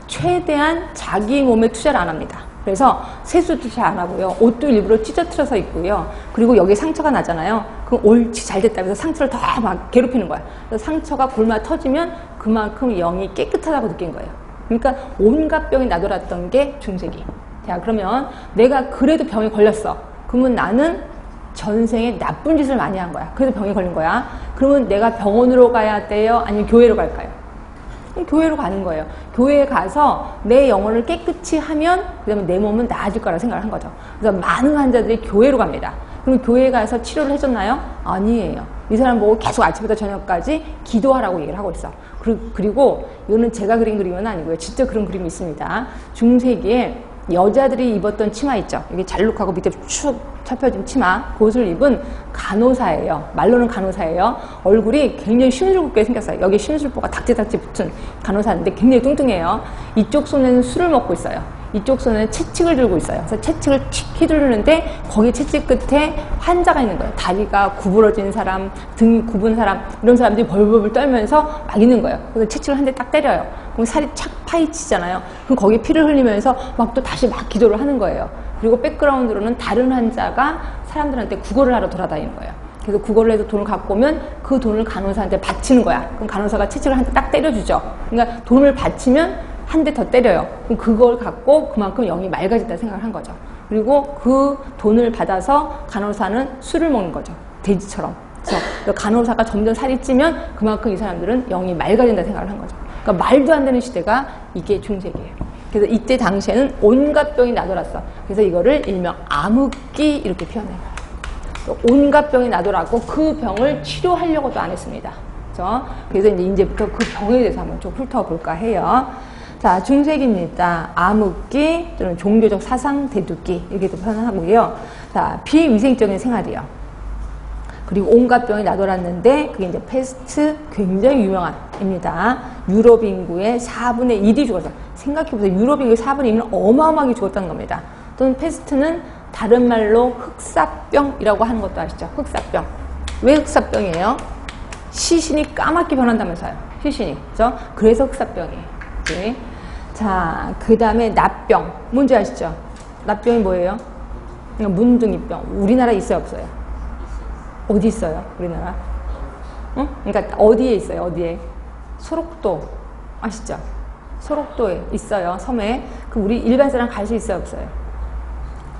최대한 자기 몸에 투자를 안 합니다. 그래서 세수도 잘 안 하고요. 옷도 일부러 찢어트려서 입고요. 그리고 여기 상처가 나잖아요. 그럼 옳지, 잘 됐다. 그래서 상처를 더 막 괴롭히는 거야. 그래서 상처가 골마 터지면 그만큼 영이 깨끗하다고 느낀 거예요. 그러니까 온갖 병이 나돌았던 게 중세기. 자, 그러면 내가 그래도 병에 걸렸어. 그러면 나는 전생에 나쁜 짓을 많이 한 거야. 그래서 병에 걸린 거야. 그러면 내가 병원으로 가야 돼요? 아니면 교회로 갈까요? 교회로 가는 거예요. 교회에 가서 내 영혼을 깨끗이 하면 그다음에 내 몸은 나아질 거라 생각을 한 거죠. 그래서 많은 환자들이 교회로 갑니다. 그럼 교회에 가서 치료를 해줬나요? 아니에요. 이 사람 보고 계속 아침부터 저녁까지 기도하라고 얘기를 하고 있어. 그리고 이거는 제가 그린 그림은 아니고요. 진짜 그런 그림이 있습니다. 중세기에 여자들이 입었던 치마 있죠. 이게 잘룩하고 밑에 축 펴진 치마, 그것을 입은 간호사예요. 말로는 간호사예요. 얼굴이 굉장히 심술궂게 생겼어요. 여기 심술보가 닥지닥지 붙은 간호사인데 굉장히 뚱뚱해요. 이쪽 손에는 술을 먹고 있어요. 이쪽 손에는 채찍을 들고 있어요. 그래서 채찍을 칙 휘두르는데 거기 채찍 끝에 환자가 있는 거예요. 다리가 구부러진 사람, 등이 굽은 사람, 이런 사람들이 벌벌 떨면서 막 있는 거예요. 그래서 채찍을 한 대 딱 때려요. 그럼 살이 착 파헤치잖아요. 그럼 거기에 피를 흘리면서 막 또 다시 막 기도를 하는 거예요. 그리고 백그라운드로는 다른 환자가 사람들한테 구걸을 하러 돌아다니는 거예요. 그래서 구걸을 해서 돈을 갖고 오면 그 돈을 간호사한테 바치는 거야. 그럼 간호사가 채찍을 한 대 딱 때려주죠. 그러니까 돈을 바치면 한 대 더 때려요. 그럼 그걸 갖고 그만큼 영이 맑아진다 생각을 한 거죠. 그리고 그 돈을 받아서 간호사는 술을 먹는 거죠. 돼지처럼. 그래서 간호사가 점점 살이 찌면 그만큼 이 사람들은 영이 맑아진다 생각을 한 거죠. 그러니까 말도 안 되는 시대가 이게 중세기예요. 그래서 이때 당시에는 온갖 병이 나돌았어. 그래서 이거를 일명 암흑기 이렇게 표현해요. 온갖 병이 나돌았고 그 병을 치료하려고도 안 했습니다. 그렇죠? 그래서 이제부터 그 병에 대해서 한번 좀 훑어볼까 해요. 자, 중세기입니다. 암흑기 또는 종교적 사상 대두기 이렇게도 표현하고요. 자, 비위생적인 생활이요. 그리고 온갖 병이 나돌았는데 그게 이제 패스트 굉장히 유명한입니다. 유럽 인구의 4분의 1이 죽었어요. 생각해보세요. 유럽 인구의 4분의 1은 어마어마하게 죽었다는 겁니다. 또는 패스트는 다른 말로 흑사병이라고 하는 것도 아시죠? 흑사병. 왜 흑사병이에요? 시신이 까맣게 변한다면서요. 시신이. 그죠? 그래서 흑사병이에요. 네. 자, 그 다음에 납병. 뭔지 아시죠? 납병이 뭐예요? 문둥이병. 우리나라에 있어요, 없어요? 어디 있어요? 우리나라? 응? 그러니까 어디에 있어요? 어디에? 소록도. 아시죠? 소록도에 있어요. 섬에. 그럼 우리 일반 사람 갈 수 있어요, 없어요?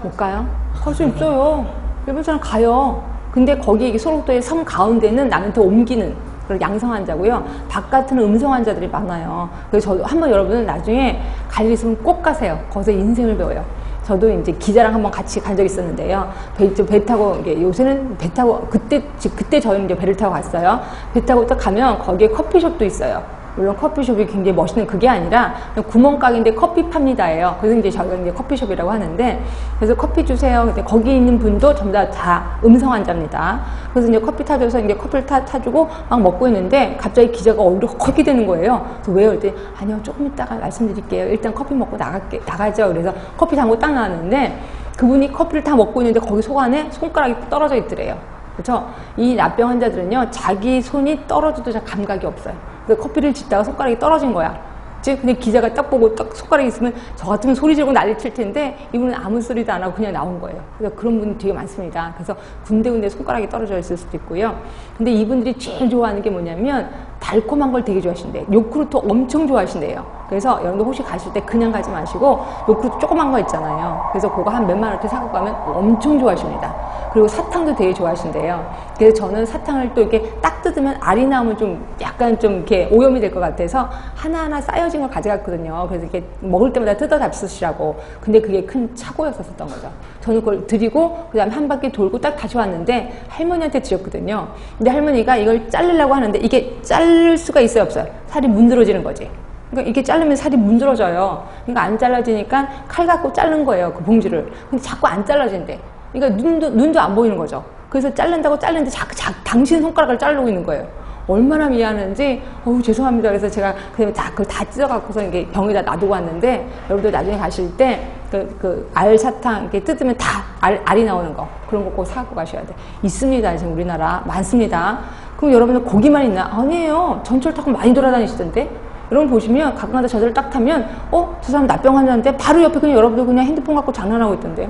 못 가요? 갈 수 있어요. 일반 사람 가요. 근데 거기 소록도의 섬 가운데는 남한테 옮기는 그런 양성 환자고요. 바깥은 음성 환자들이 많아요. 그래서 저도 한번 여러분은 나중에 갈 일 있으면 꼭 가세요. 거기서 인생을 배워요. 저도 이제 기자랑 한번 같이 간 적이 있었는데요. 배 타고, 이게 요새는 배 타고, 그때 저희는 이제 배를 타고 갔어요. 배 타고 딱 가면 거기에 커피숍도 있어요. 물론 커피숍이 굉장히 멋있는 그게 아니라 그냥 구멍가게인데 커피 팝니다예요. 그래서 이제 저희가 이제 커피숍이라고 하는데, 그래서 커피 주세요. 근데 거기 있는 분도 전부 다 음성 환자입니다. 그래서 이제 커피 타줘서 이제 커피를 타주고 막 먹고 있는데 갑자기 기자가 얼굴이 헉하게 되는 거예요. 그래서 왜요? 그랬더니 아니요, 조금 이따가 말씀드릴게요. 일단 커피 먹고 나가죠. 그래서 커피 담고 딱 나왔는데 그분이 커피를 다 먹고 있는데 거기 속 안에 손가락이 떨어져 있더래요. 그렇죠? 이 납병 환자들은요, 자기 손이 떨어져도 잘 감각이 없어요. 그래서 커피를 짓다가 손가락이 떨어진 거야. 근데 기자가 딱 보고 딱 손가락이 있으면 저 같으면 소리 지르고 난리 칠 텐데 이분은 아무 소리도 안 하고 그냥 나온 거예요. 그래서 그런 분이 되게 많습니다. 그래서 군데군데 손가락이 떨어져 있을 수도 있고요. 근데 이분들이 제일 좋아하는 게 뭐냐면 달콤한 걸 되게 좋아하신대요. 요크루트 엄청 좋아하신대요. 그래서 여러분들 혹시 가실 때 그냥 가지 마시고 요크루트 조그만 거 있잖아요. 그래서 그거 한 몇만 원대 사갖고 가면 엄청 좋아하십니다. 그리고 사탕도 되게 좋아하신대요. 그래서 저는 사탕을 또 이렇게 딱 뜯으면 알이 나오면 좀 약간 좀 이렇게 오염이 될 것 같아서 하나하나 쌓여진 걸 가져갔거든요. 그래서 이렇게 먹을 때마다 뜯어 잡수시라고. 근데 그게 큰 착오였었던 거죠. 저는 그걸 드리고 그 다음에 한 바퀴 돌고 딱 다시 왔는데 할머니한테 드렸거든요. 근데 할머니가 이걸 자르려고 하는데 이게 자를 수가 있어요, 없어요? 살이 문드러지는 거지. 그러니까 이렇게 자르면 살이 문드러져요. 그러니까 안 잘라지니까 칼 갖고 자른 거예요, 그 봉지를. 근데 자꾸 안 잘라진대. 그러니까 눈도 안 보이는 거죠. 그래서 자른다고 자르는데 자꾸 당신 손가락을 자르고 있는 거예요. 얼마나 미안한지, 죄송합니다. 그래서 제가 그걸 다 찢어갖고서 이게 병에다 놔두고 왔는데, 여러분들 나중에 가실 때, 알사탕 이렇게 뜯으면 다 알이 나오는 거. 그런 거 꼭 사갖고 가셔야 돼. 있습니다. 지금 우리나라. 많습니다. 그럼 여러분들 고기만 있나? 아니에요. 전철 타고 많이 돌아다니시던데? 여러분 보시면 가끔가다 저들 딱 타면, 저 사람 납병 환자인데 바로 옆에 그냥 여러분들 그냥 핸드폰 갖고 장난하고 있던데요.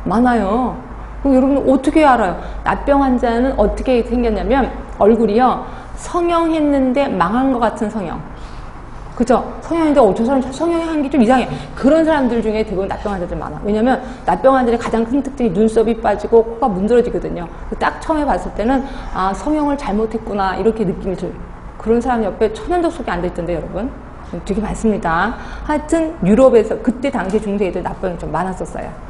많아요. 그럼 여러분 어떻게 알아요? 납병 환자는 어떻게 생겼냐면 얼굴이요, 성형했는데 망한 것 같은 성형. 그죠? 성형했는데 저 사람 성형한 게 좀 이상해. 그런 사람들 중에 대부분 납병 환자들 많아. 왜냐면 납병 환자들의 가장 큰 특징이 눈썹이 빠지고 코가 문드러지거든요. 딱 처음에 봤을 때는 성형을 잘못했구나 이렇게 느낌이 들어요. 그런 사람 옆에 천연덕석이 앉아있던데 여러분. 되게 많습니다. 하여튼 유럽에서 그때 당시 중세에도 납병이 좀 많았었어요.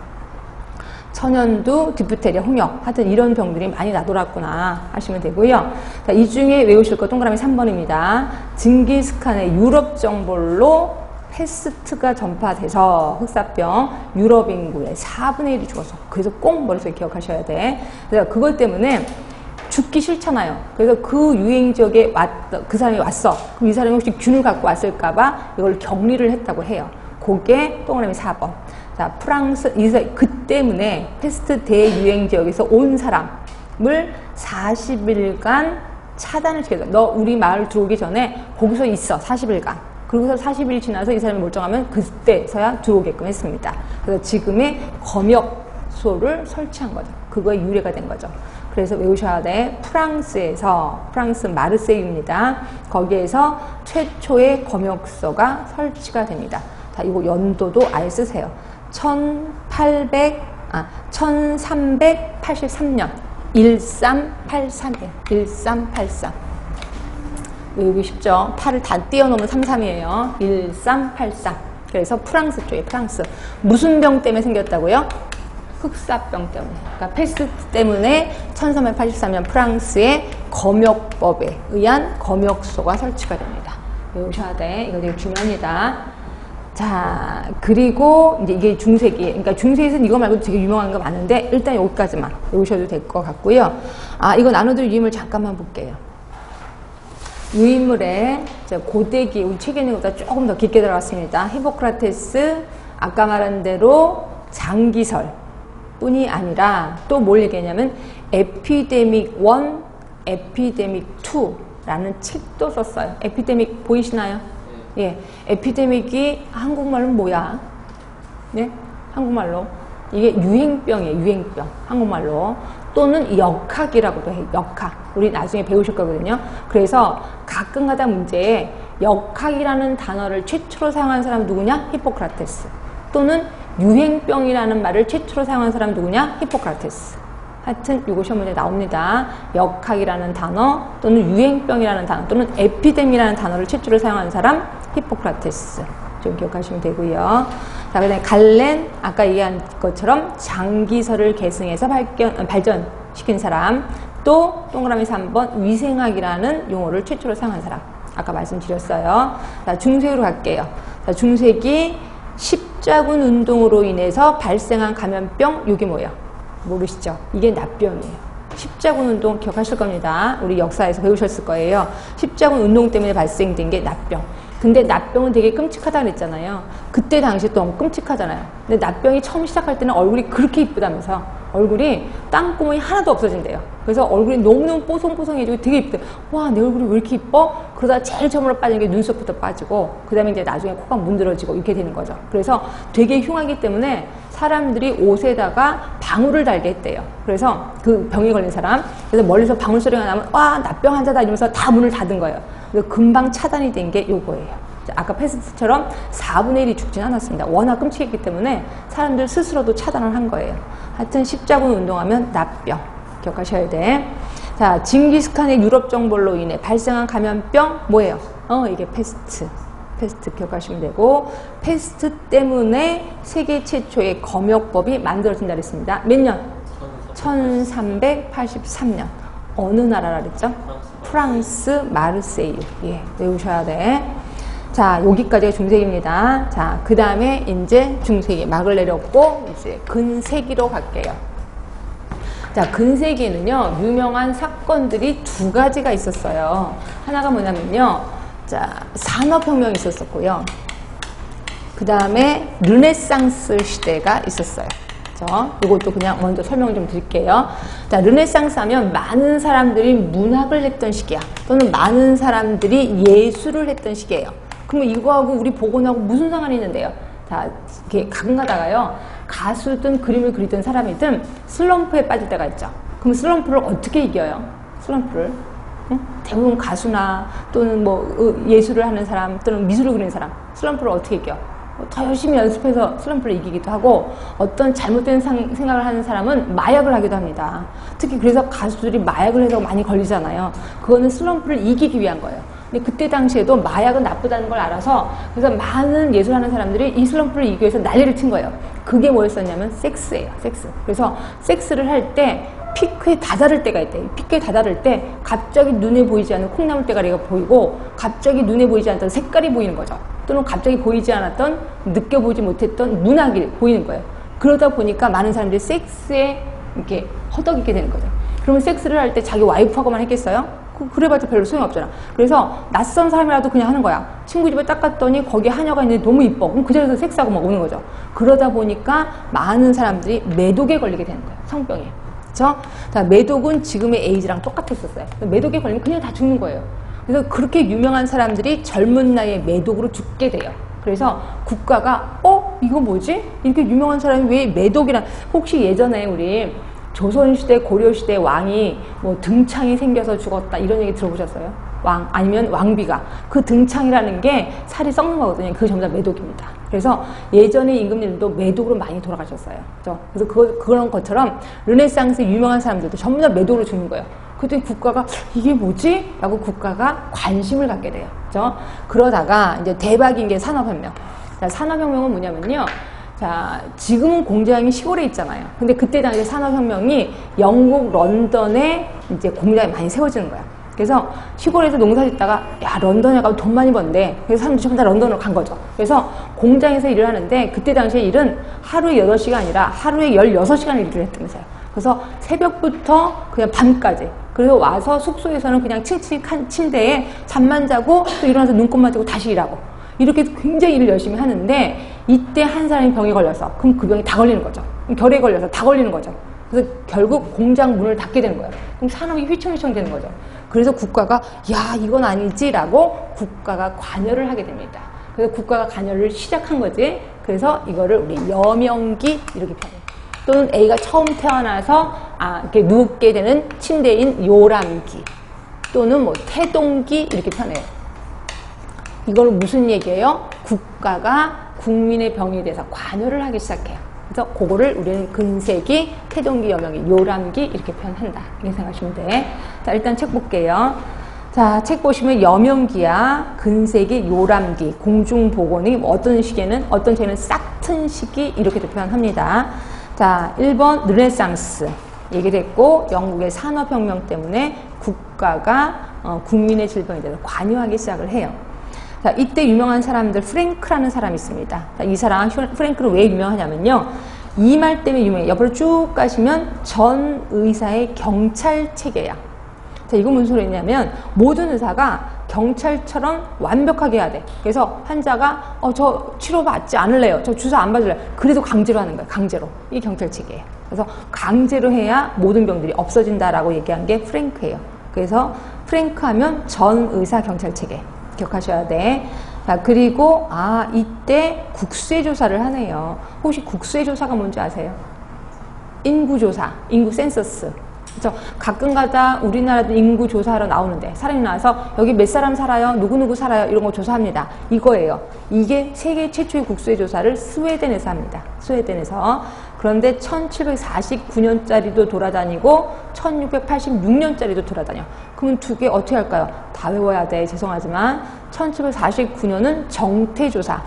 천연두, 디프테리아, 홍역, 하여튼 이런 병들이 많이 나돌았구나 하시면 되고요. 자, 이 중에 외우실 거 동그라미 3번입니다. 징기스칸의 유럽 정벌로 패스트가 전파돼서 흑사병 유럽 인구의 4분의 1이 죽었어. 그래서 꼭 머릿속에 기억하셔야 돼. 그래서 그것 때문에 죽기 싫잖아요. 그래서 그 유행 지역에 그 사람이 왔어. 그럼 이 사람이 혹시 균을 갖고 왔을까봐 이걸 격리를 했다고 해요. 그게 동그라미 4번. 자, 프랑스, 그 때문에 패스트 대유행 지역에서 온 사람을 40일간 차단을 시켜서 너 우리 마을 들어오기 전에 거기서 있어. 40일간. 그리고서 40일 지나서 이 사람이 멀쩡하면 그때서야 들어오게끔 했습니다. 그래서 지금의 검역소를 설치한 거죠. 그거에 유래가 된 거죠. 그래서 외우셔야 돼. 프랑스 마르세유입니다. 거기에서 최초의 검역소가 설치가 됩니다. 자, 이거 연도도 아예 쓰세요. 1383년 1383이에요. 1383. 외우기 쉽죠? 8을 다 띄워놓으면 33이에요. 1383. 그래서 프랑스 쪽에 프랑스. 무슨 병 때문에 생겼다고요? 흑사병 때문에. 그러니까 패스트 때문에 1383년 프랑스에 검역법에 의한 검역소가 설치가 됩니다. 외우셔야 돼. 이거 되게 중요합니다. 자, 그리고 이제 이게 중세기. 그러니까 중세기에서는 이거 말고도 되게 유명한 거 많은데 일단 여기까지만 외우셔도 될 것 같고요. 아, 이거 나눠드릴 유인물 잠깐만 볼게요. 유인물에 고대기, 우리 책에 있는 것보다 조금 더 깊게 들어갔습니다. 히포크라테스, 아까 말한 대로 장기설 뿐이 아니라 또 뭘 얘기했냐면 에피데믹 1, 에피데믹 2라는 책도 썼어요. 에피데믹 보이시나요? 예, 에피데믹이 한국말로는 뭐야? 네? 한국말로. 이게 유행병이에요, 유행병. 한국말로. 또는 역학이라고도 해요, 역학. 우리 나중에 배우실 거거든요. 그래서 가끔가다 문제에 역학이라는 단어를 최초로 사용한 사람 누구냐? 히포크라테스. 또는 유행병이라는 말을 최초로 사용한 사람 누구냐? 히포크라테스. 하여튼 이거 시험 문제 나옵니다. 역학이라는 단어 또는 유행병이라는 단어 또는 에피데미라는 단어를 최초로 사용한 사람 히포크라테스. 좀 기억하시면 되고요. 자, 그다음에 갈렌, 아까 얘기한 것처럼 장기설을 계승해서 발전시킨 사람. 또 동그라미 3번 위생학이라는 용어를 최초로 사용한 사람. 아까 말씀드렸어요. 자, 중세기로 갈게요. 자, 중세기 십자군 운동으로 인해서 발생한 감염병, 이게 뭐예요? 모르시죠? 이게 납병이에요. 십자군 운동 기억하실 겁니다. 우리 역사에서 배우셨을 거예요. 십자군 운동 때문에 발생된 게 납병. 근데 납병은 되게 끔찍하다 그랬잖아요. 그때 당시에 또 너무 끔찍하잖아요. 근데 납병이 처음 시작할 때는 얼굴이 그렇게 이쁘다면서 얼굴이 땅구멍이 하나도 없어진대요. 그래서 얼굴이 너무너무 뽀송뽀송해지고 되게 이쁘대. 와, 내 얼굴이 왜 이렇게 이뻐? 그러다 제일 처음으로 빠진 게 눈썹부터 빠지고 그 다음에 이제 나중에 코가 문드러지고 이렇게 되는 거죠. 그래서 되게 흉하기 때문에 사람들이 옷에다가 방울을 달게 했대요. 그래서 그 병에 걸린 사람, 그래서 멀리서 방울 소리가 나면 와, 납병 환자다 이러면서 다 문을 닫은 거예요. 그래서 금방 차단이 된 게 요거예요. 아까 패스트처럼 4분의 1이 죽진 않았습니다. 워낙 끔찍했기 때문에 사람들 스스로도 차단을 한 거예요. 하여튼 십자군 운동하면 납병 기억하셔야 돼. 자, 징기스칸의 유럽 정벌로 인해 발생한 감염병 뭐예요? 이게 패스트 기억하시면 되고, 패스트 때문에 세계 최초의 검역법이 만들어진다 그랬습니다. 몇 년? 1383년. 어느 나라라 그랬죠? 프랑스 마르세유. 예, 외우셔야 돼. 자, 여기까지가 중세기입니다. 자, 그 다음에 이제 중세기 막을 내렸고 이제 근세기로 갈게요. 자, 근세기에는요 유명한 사건들이 두 가지가 있었어요. 하나가 뭐냐면요, 자, 산업혁명이 있었었고요. 그 다음에 르네상스 시대가 있었어요. 이것도 그냥 먼저 설명 좀 드릴게요. 자, 르네상스 하면 많은 사람들이 문학을 했던 시기야. 또는 많은 사람들이 예술을 했던 시기예요. 그러면 이거하고 우리 복원하고 무슨 상관이 있는데요? 자, 이렇게 가끔 가다가요, 가수든 그림을 그리던 사람이든 슬럼프에 빠질 때가 있죠. 그럼 슬럼프를 어떻게 이겨요? 슬럼프를? 응? 대부분 가수나 또는 뭐 예술을 하는 사람 또는 미술을 그리는 사람, 슬럼프를 어떻게 이겨? 더 열심히 연습해서 슬럼프를 이기기도 하고, 어떤 잘못된 생각을 하는 사람은 마약을 하기도 합니다. 특히 그래서 가수들이 마약을 해서 많이 걸리잖아요. 그거는 슬럼프를 이기기 위한 거예요. 근데 그때 당시에도 마약은 나쁘다는 걸 알아서 그래서 많은 예술하는 사람들이 이 슬럼프를 이기기 위해서 난리를 친 거예요. 그게 뭐였었냐면 섹스예요. 섹스. 그래서 섹스를 할 때 피크에 다다를 때가 있대. 피크에 다다를 때 갑자기 눈에 보이지 않는 콩나물 대가리가 보이고, 갑자기 눈에 보이지 않던 색깔이 보이는 거죠. 또는 갑자기 보이지 않았던, 느껴보지 못했던 문학이 보이는 거예요. 그러다 보니까 많은 사람들이 섹스에 이렇게 허덕이게 되는 거죠. 그러면 섹스를 할 때 자기 와이프하고만 했겠어요? 그래봤자 별로 소용없잖아. 그래서 낯선 사람이라도 그냥 하는 거야. 친구 집에 딱 갔더니 거기 하녀가 있는데 너무 이뻐. 그럼 그 자리에서 섹스하고 막 오는 거죠. 그러다 보니까 많은 사람들이 매독에 걸리게 되는 거예요. 성병에. 그렇죠? 자, 매독은 지금의 에이즈랑 똑같았었어요. 매독에 걸리면 그냥 다 죽는 거예요. 그래서 그렇게 유명한 사람들이 젊은 나이에 매독으로 죽게 돼요. 그래서 국가가 이거 뭐지? 이렇게 유명한 사람이 왜 매독이란, 혹시 예전에 우리 조선시대, 고려시대 왕이 뭐 등창이 생겨서 죽었다 이런 얘기 들어보셨어요? 왕, 아니면 왕비가. 그 등창이라는 게 살이 썩는 거거든요. 그게 전부 다 매독입니다. 그래서 예전의 임금님들도 매독으로 많이 돌아가셨어요. 그렇죠? 그래서 그런 것처럼 르네상스 유명한 사람들도 전부 다 매독으로 죽는 거예요. 그랬더니 국가가 이게 뭐지? 라고 국가가 관심을 갖게 돼요. 그렇죠? 그러다가 이제 대박인 게 산업혁명. 자, 산업혁명은 뭐냐면요, 자, 지금은 공장이 시골에 있잖아요. 근데 그때 당시 산업혁명이 영국 런던에 이제 공장이 많이 세워지는 거야. 그래서 시골에서 농사 짓다가 야, 런던에 가면 돈 많이 번대. 그래서 사람들이 전부 다 런던으로 간 거죠. 그래서 공장에서 일을 하는데 그때 당시에 일은 하루에 8시가 아니라 하루에 16시간 일을 했다면서요. 그래서 새벽부터 그냥 밤까지. 그래서 와서 숙소에서는 그냥 칭칭한 침대에 잠만 자고 또 일어나서 눈곱만 뜨고 다시 일하고. 이렇게 굉장히 일을 열심히 하는데 이때 한 사람이 병에 걸려서 그럼 그 병이 다 걸리는 거죠. 결핵에 걸려서 다 걸리는 거죠. 그래서 결국 공장 문을 닫게 되는 거예요. 그럼 산업이 휘청휘청 되는 거죠. 그래서 국가가 야 이건 아니지라고 국가가 관여를 하게 됩니다. 그래서 국가가 관여를 시작한 거지. 그래서 이거를 우리 여명기 이렇게 표현해요. 또는 A가 처음 태어나서 이렇게 눕게 되는 침대인 요람기 또는 뭐 태동기 이렇게 표현해요. 이거는 무슨 얘기예요? 국가가 국민의 병에 대해서 관여를 하기 시작해요. 그래서 그거를 우리는 근세기, 태동기, 여명기, 요람기 이렇게 표현한다. 이렇게 생각하시면 돼. 자, 일단 책 볼게요. 자, 책 보시면 여명기야, 근세기, 요람기, 공중보건이 어떤 시기에는, 어떤 책에는 싹튼 시기 이렇게도 표현합니다. 자, 1번 르네상스 얘기됐고 영국의 산업혁명 때문에 국가가 국민의 질병에 대해서 관여하기 시작을 해요. 자, 이때 유명한 사람들 프랭크라는 사람이 있습니다. 자, 이 사람 프랭크는 왜 유명하냐면요. 이 말 때문에 유명해요. 옆으로 쭉 가시면 전 의사의 경찰 체계야. 자, 이건 무슨 소리냐면 모든 의사가 경찰처럼 완벽하게 해야 돼. 그래서 환자가 저 치료 받지 않을래요. 저 주사 안 받을래요. 그래도 강제로 하는 거예요. 강제로. 이게 경찰 체계예요. 그래서 강제로 해야 모든 병들이 없어진다라고 얘기한 게 프랭크예요. 그래서 프랭크 하면 전 의사 경찰 체계. 기억하셔야 돼. 자, 그리고 이때 국세조사를 하네요. 혹시 국세조사가 뭔지 아세요? 인구조사, 인구 센서스. 그렇죠? 가끔가다 우리나라도 인구조사하러 나오는데 사람이 나와서 여기 몇 사람 살아요? 누구누구 살아요? 이런 거 조사합니다. 이거예요. 이게 세계 최초의 국세조사를 스웨덴에서 합니다. 스웨덴에서. 그런데 1749년짜리도 돌아다니고 1686년짜리도 돌아다녀. 그러면 두 개 어떻게 할까요? 다 외워야 돼. 죄송하지만 1749년은 정태조사,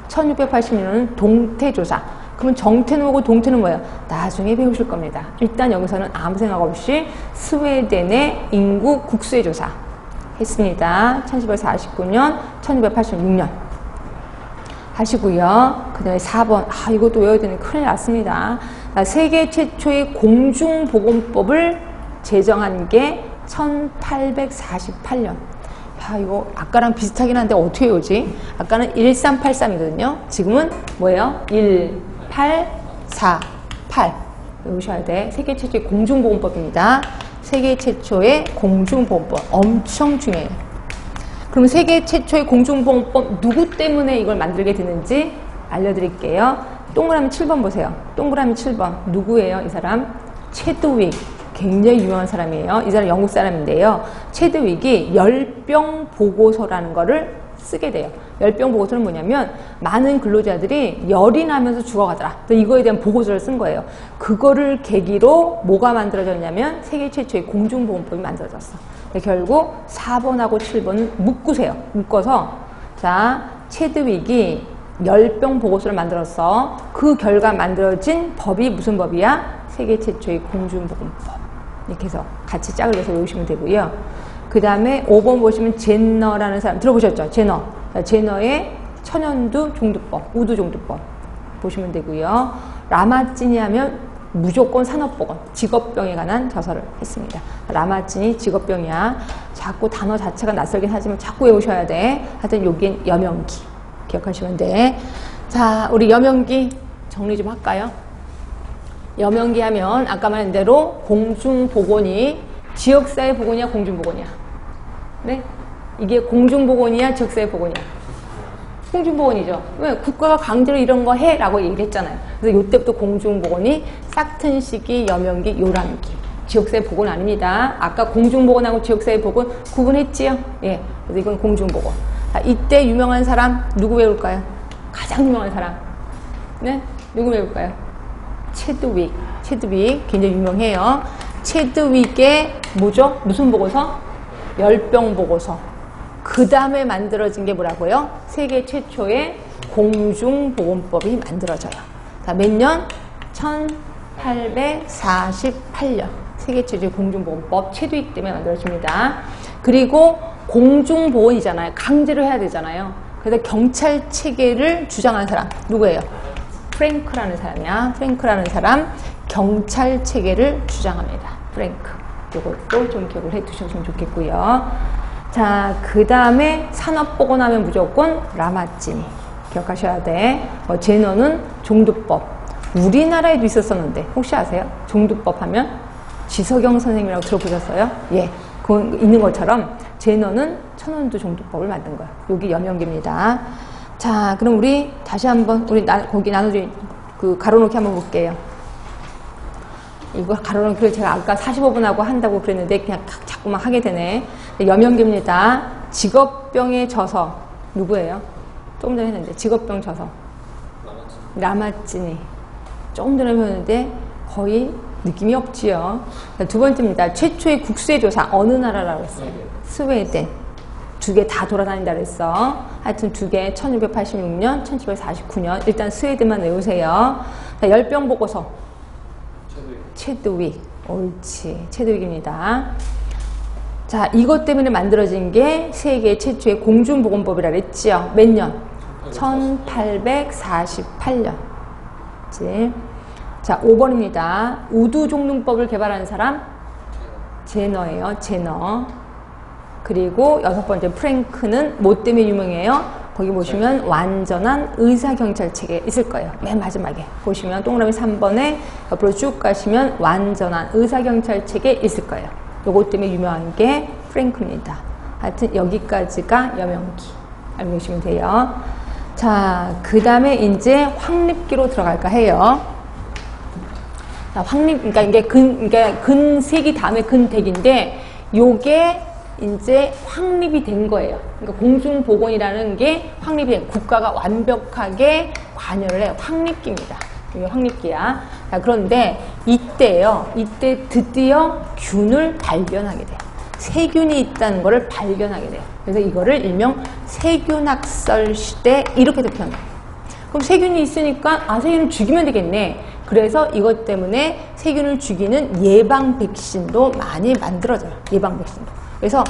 1686년은 동태조사. 그러면 정태는 뭐고 동태는 뭐예요? 나중에 배우실 겁니다. 일단 여기서는 아무 생각 없이 스웨덴의 인구 국세조사 했습니다. 1749년, 1686년 하시고요. 그 다음에 4번. 이것도 외워야 되는 큰일 났습니다. 세계 최초의 공중보건법을 제정한 게 1848년. 야, 이거 아까랑 비슷하긴 한데 어떻게 외우지? 아까는 1383이거든요. 지금은 뭐예요? 1848. 외우셔야 돼. 세계 최초의 공중보건법입니다. 세계 최초의 공중보건법. 엄청 중요해요. 그럼 세계 최초의 공중보건법 누구 때문에 이걸 만들게 되는지 알려드릴게요. 동그라미 7번 보세요. 동그라미 7번. 누구예요? 이 사람? 체드윅. 굉장히 유명한 사람이에요. 이 사람 영국 사람인데요. 체드윅이 열병 보고서라는 거를 쓰게 돼요. 열병 보고서는 뭐냐면 많은 근로자들이 열이 나면서 죽어가더라. 이거에 대한 보고서를 쓴 거예요. 그거를 계기로 뭐가 만들어졌냐면 세계 최초의 공중보건법이 만들어졌어. 결국 4번하고 7번은 묶으세요. 묶어서 자, 체드윅이 열병 보고서를 만들었어. 그 결과 만들어진 법이 무슨 법이야? 세계 최초의 공중보건법. 이렇게 해서 같이 짝을 내서 외우시면 되고요. 그 다음에 5번 보시면 제너라는 사람 들어보셨죠? 제너. 제너의 천연두 종두법, 우두 종두법 보시면 되고요. 라마찌니 하면 무조건 산업보건, 직업병에 관한 저서를 했습니다. 라마찌니 직업병이야. 자꾸 단어 자체가 낯설긴 하지만 자꾸 외우셔야 돼. 하여튼 여긴 여명기. 기억하시면 돼. 자, 우리 여명기 정리 좀 할까요? 여명기 하면 아까 말한 대로 공중보건이 지역사회 보건이야, 공중보건이야? 네? 이게 공중보건이야, 지역사회 보건이야? 공중보건이죠. 왜? 국가가 강제로 이런 거 해 라고 얘기를 했잖아요. 그래서 이때부터 공중보건이 싹튼 시기, 여명기, 요람기. 지역사회 보건 아닙니다. 아까 공중보건하고 지역사회 보건 구분했지요? 예. 그래서 이건 공중보건. 자, 이때 유명한 사람 누구 외울까요? 가장 유명한 사람. 네? 누구 외울까요? 체드윅. 체드윅 굉장히 유명해요. 체드윅의 뭐죠? 무슨 보고서? 열병 보고서. 그 다음에 만들어진 게 뭐라고요? 세계 최초의 공중보건법이 만들어져요. 자, 몇 년? 1848년. 세계 최초의 공중보건법 체두익 때문에 만들어집니다. 그리고 공중보건이잖아요. 강제로 해야 되잖아요. 그래서 경찰 체계를 주장한 사람 누구예요? 프랭크라는 사람이야. 프랭크라는 사람 경찰 체계를 주장합니다. 프랭크. 이것도 좀 기억을 해 두셨으면 좋겠고요. 자, 그 다음에 산업보건하면 무조건 라마찌니 기억하셔야 돼. 제너는 종두법. 우리나라에도 있었었는데 혹시 아세요? 종두법 하면 지석영 선생님이라고 들어보셨어요? 예, 그 있는 것처럼 제너는 천원두 종두법을 만든 거예요. 여기 여명기입니다. 자, 그럼 우리 다시 한번 우리 거기 나눠진 그 가로놓기 한번 볼게요. 이거 가로놓기를 제가 아까 45분 하고 한다고 그랬는데 그냥 자꾸만 하게 되네. 여명기입니다. 직업병에 져서 누구예요? 조금 전에 했는데 직업병 져서 라마찌니. 조금 전에 했는데 거의 느낌이 없지요. 두 번째입니다. 최초의 국세조사 어느 나라라고 했어요? 스웨덴. 두 개 다 돌아다닌다 그랬어. 하여튼 두 개 1686년, 1749년. 일단 스웨덴만 외우세요. 자, 열병 보고서. 체드윅. 옳지. 체드윅입니다. 자, 이것 때문에 만들어진 게 세계 최초의 공중보건법이라 그랬지요. 몇 년? 1848년. 자, 5번입니다. 우두종등법을 개발한 사람? 제너예요. 제너. 그리고 6번째 프랭크는 뭐 때문에 유명해요? 거기 보시면 완전한 의사경찰체계 있을 거예요. 맨 마지막에 보시면 동그라미 3번에 옆으로 쭉 가시면 완전한 의사경찰체계 있을 거예요. 요거 때문에 유명한 게 프랭크입니다. 하여튼 여기까지가 여명기 알고 계시면 돼요. 자, 그 다음에 이제 확립기로 들어갈까 해요. 자, 확립, 그러니까 이게 근세기 다음에 근대기인데 요게 이제 확립이 된 거예요. 그러니까 공중보건이라는 게 확립이 된, 국가가 완벽하게 관여를 해요. 확립기입니다. 이게 확립기야. 자, 그런데 이때요. 이때 드디어 균을 발견하게 돼요. 세균이 있다는 거를 발견하게 돼요. 그래서 이거를 일명 세균학설 시대 이렇게도 표현해요. 그럼 세균이 있으니까 세균을 죽이면 되겠네. 그래서 이것 때문에 세균을 죽이는 예방 백신도 많이 만들어져요. 예방 백신도. 그래서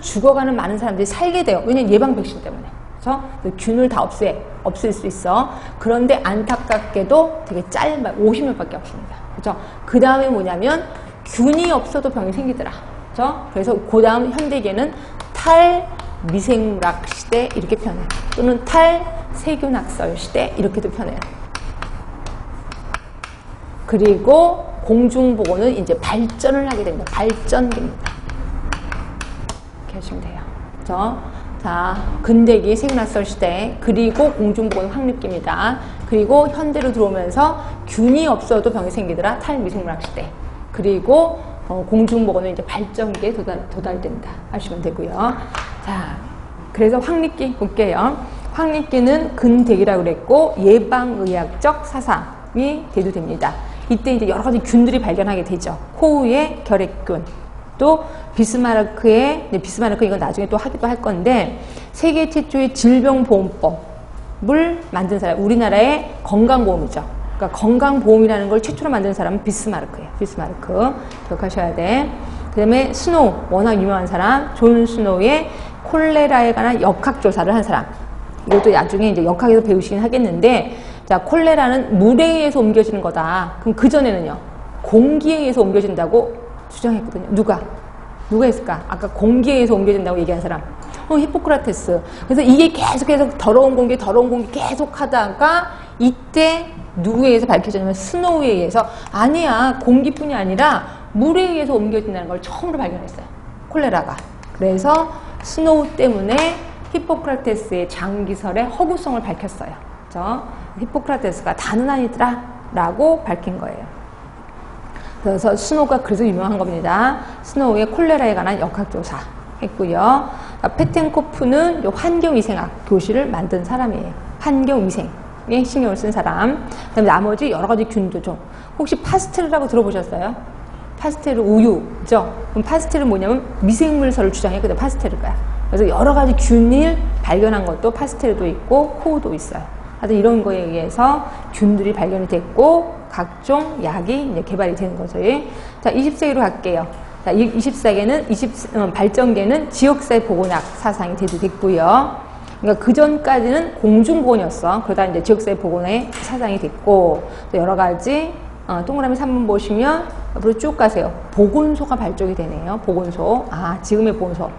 죽어가는 많은 사람들이 살게 돼요. 왜냐면 예방 백신 때문에. 그래서 균을 다 없앨 수 있어. 그런데 안타깝게도 되게 짧아요. 50년밖에 없습니다. 그죠? 그 다음에 뭐냐면 균이 없어도 병이 생기더라. 그죠? 그래서 그 다음 현대계는 탈미생물학 시대 이렇게 표현해요. 또는 탈세균학설 시대 이렇게도 표현해요. 그리고 공중보건은 이제 발전을 하게 됩니다. 발전기입니다. 이렇게 하시면 돼요. 그죠? 자, 근대기 세균학설 시대, 그리고 공중보건 확립기입니다. 그리고 현대로 들어오면서 균이 없어도 병이 생기더라. 탈미생물학 시대. 그리고 공중보건은 이제 발전기에 도달된다 하시면 되고요. 자, 그래서 확립기 볼게요. 확립기는 근대기라고 그랬고 예방의학적 사상이 대두됩니다. 이때 이제 여러 가지 균들이 발견하게 되죠. 호우의 결핵균, 또 비스마르크 이건 나중에 또 하기도 할 건데 세계 최초의 질병보험법을 만든 사람, 우리나라의 건강보험이죠. 그러니까 건강보험이라는 걸 최초로 만든 사람은 비스마르크예요. 비스마르크 기억하셔야 돼. 그 다음에 스노우, 워낙 유명한 사람, 존 스노우의 콜레라에 관한 역학조사를 한 사람. 이것도 나중에 이제 역학에서 배우시긴 하겠는데, 자, 콜레라는 물에 의해서 옮겨지는 거다. 그럼 그전에는요, 공기에 의해서 옮겨진다고 주장했거든요. 누가 했을까? 아까 공기에 의해서 옮겨진다고 얘기한 사람. 히포크라테스. 그래서 이게 계속해서 더러운 공기 계속 하다가 이때 누구에 의해서 밝혀졌냐면 스노우에 의해서 아니야, 공기뿐이 아니라 물에 의해서 옮겨진다는 걸 처음으로 발견했어요. 콜레라가. 그래서 스노우 때문에 히포크라테스의 장기설의 허구성을 밝혔어요. 그렇죠? 히포크라테스가 다는 아니더라 라고 밝힌 거예요. 그래서 스노우가 그래서 유명한 겁니다. 스노우의 콜레라에 관한 역학조사 했고요. 페텐코프는 환경위생학 교실을 만든 사람이에요. 환경위생에 신경을 쓴 사람. 그다음에 나머지 여러 가지 균도 좀. 혹시 파스테르라고 들어보셨어요? 파스테르 우유죠. 그럼 파스테르는 뭐냐면 미생물설을 주장했거든요. 파스테르가. 그래서 여러 가지 균일 발견한 것도 파스텔도 있고 코우도 있어요. 하여튼 이런 거에 의해서 균들이 발견이 됐고 각종 약이 이제 개발이 되는 거죠. 자, 20세기로 갈게요. 자, 20세기는 발전계는 지역사회 보건학 사상이 대두됐고요. 그러니까 그 전까지는 공중보건이었어. 그러다 이제 지역사회 보건의 사상이 됐고 여러 가지 동그라미 3번 보시면 앞으로 쭉 가세요. 보건소가 발족이 되네요. 보건소. 지금의 보건소.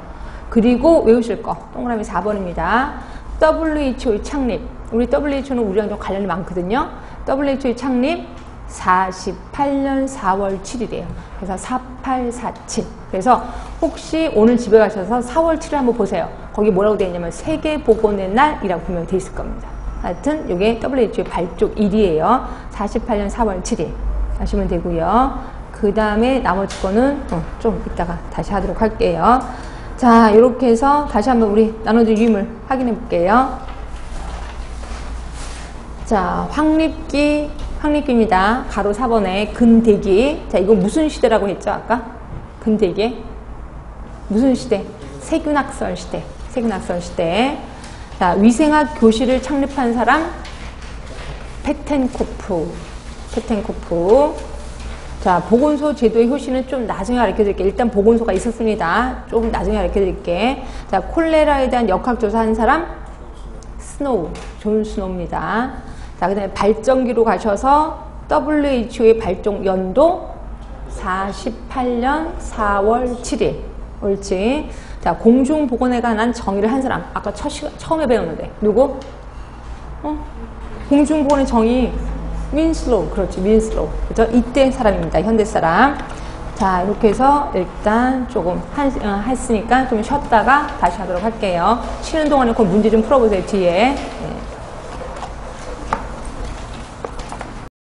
그리고 외우실 거 동그라미 4번입니다. WHO의 창립. 우리 WHO는 우리랑 좀 관련이 많거든요. WHO의 창립 48년 4월 7일이에요. 그래서 4847. 그래서 혹시 오늘 집에 가셔서 4월 7일 한번 보세요. 거기 뭐라고 되어 있냐면 세계보건의 날이라고 분명히 되어 있을 겁니다. 하여튼 이게 WHO의 발족일이에요. 48년 4월 7일 하시면 되고요. 그 다음에 나머지 거는 좀 이따가 다시 하도록 할게요. 자, 이렇게 해서 다시 한번 우리 나눠진 유임을 확인해 볼게요. 자, 황립기입니다. 가로 4번에 근대기. 자, 이거 무슨 시대라고 했죠, 아까? 근대기. 무슨 시대? 세균학설 시대. 세균학설 시대. 자, 위생학 교실을 창립한 사람? 페텐코프. 자, 보건소 제도의 효시는 좀 나중에 가르쳐 드릴게요. 일단 보건소가 있었습니다. 좀 나중에 가르쳐 드릴게요. 자, 콜레라에 대한 역학조사한 사람? 스노우. 존 스노우입니다. 자, 그 다음에 발전기로 가셔서 WHO의 발족 연도 48년 4월 7일. 옳지. 자, 공중보건에 관한 정의를 한 사람. 아까 처음에 배웠는데. 누구? 공중보건의 정의. 윈슬로우. 그렇지. 윈슬로우. 그죠? 이때 사람입니다. 현대 사람. 자, 이렇게 해서 일단 조금 했으니까 좀 쉬었다가 다시 하도록 할게요. 쉬는 동안에 그 문제 좀 풀어보세요. 뒤에. 네.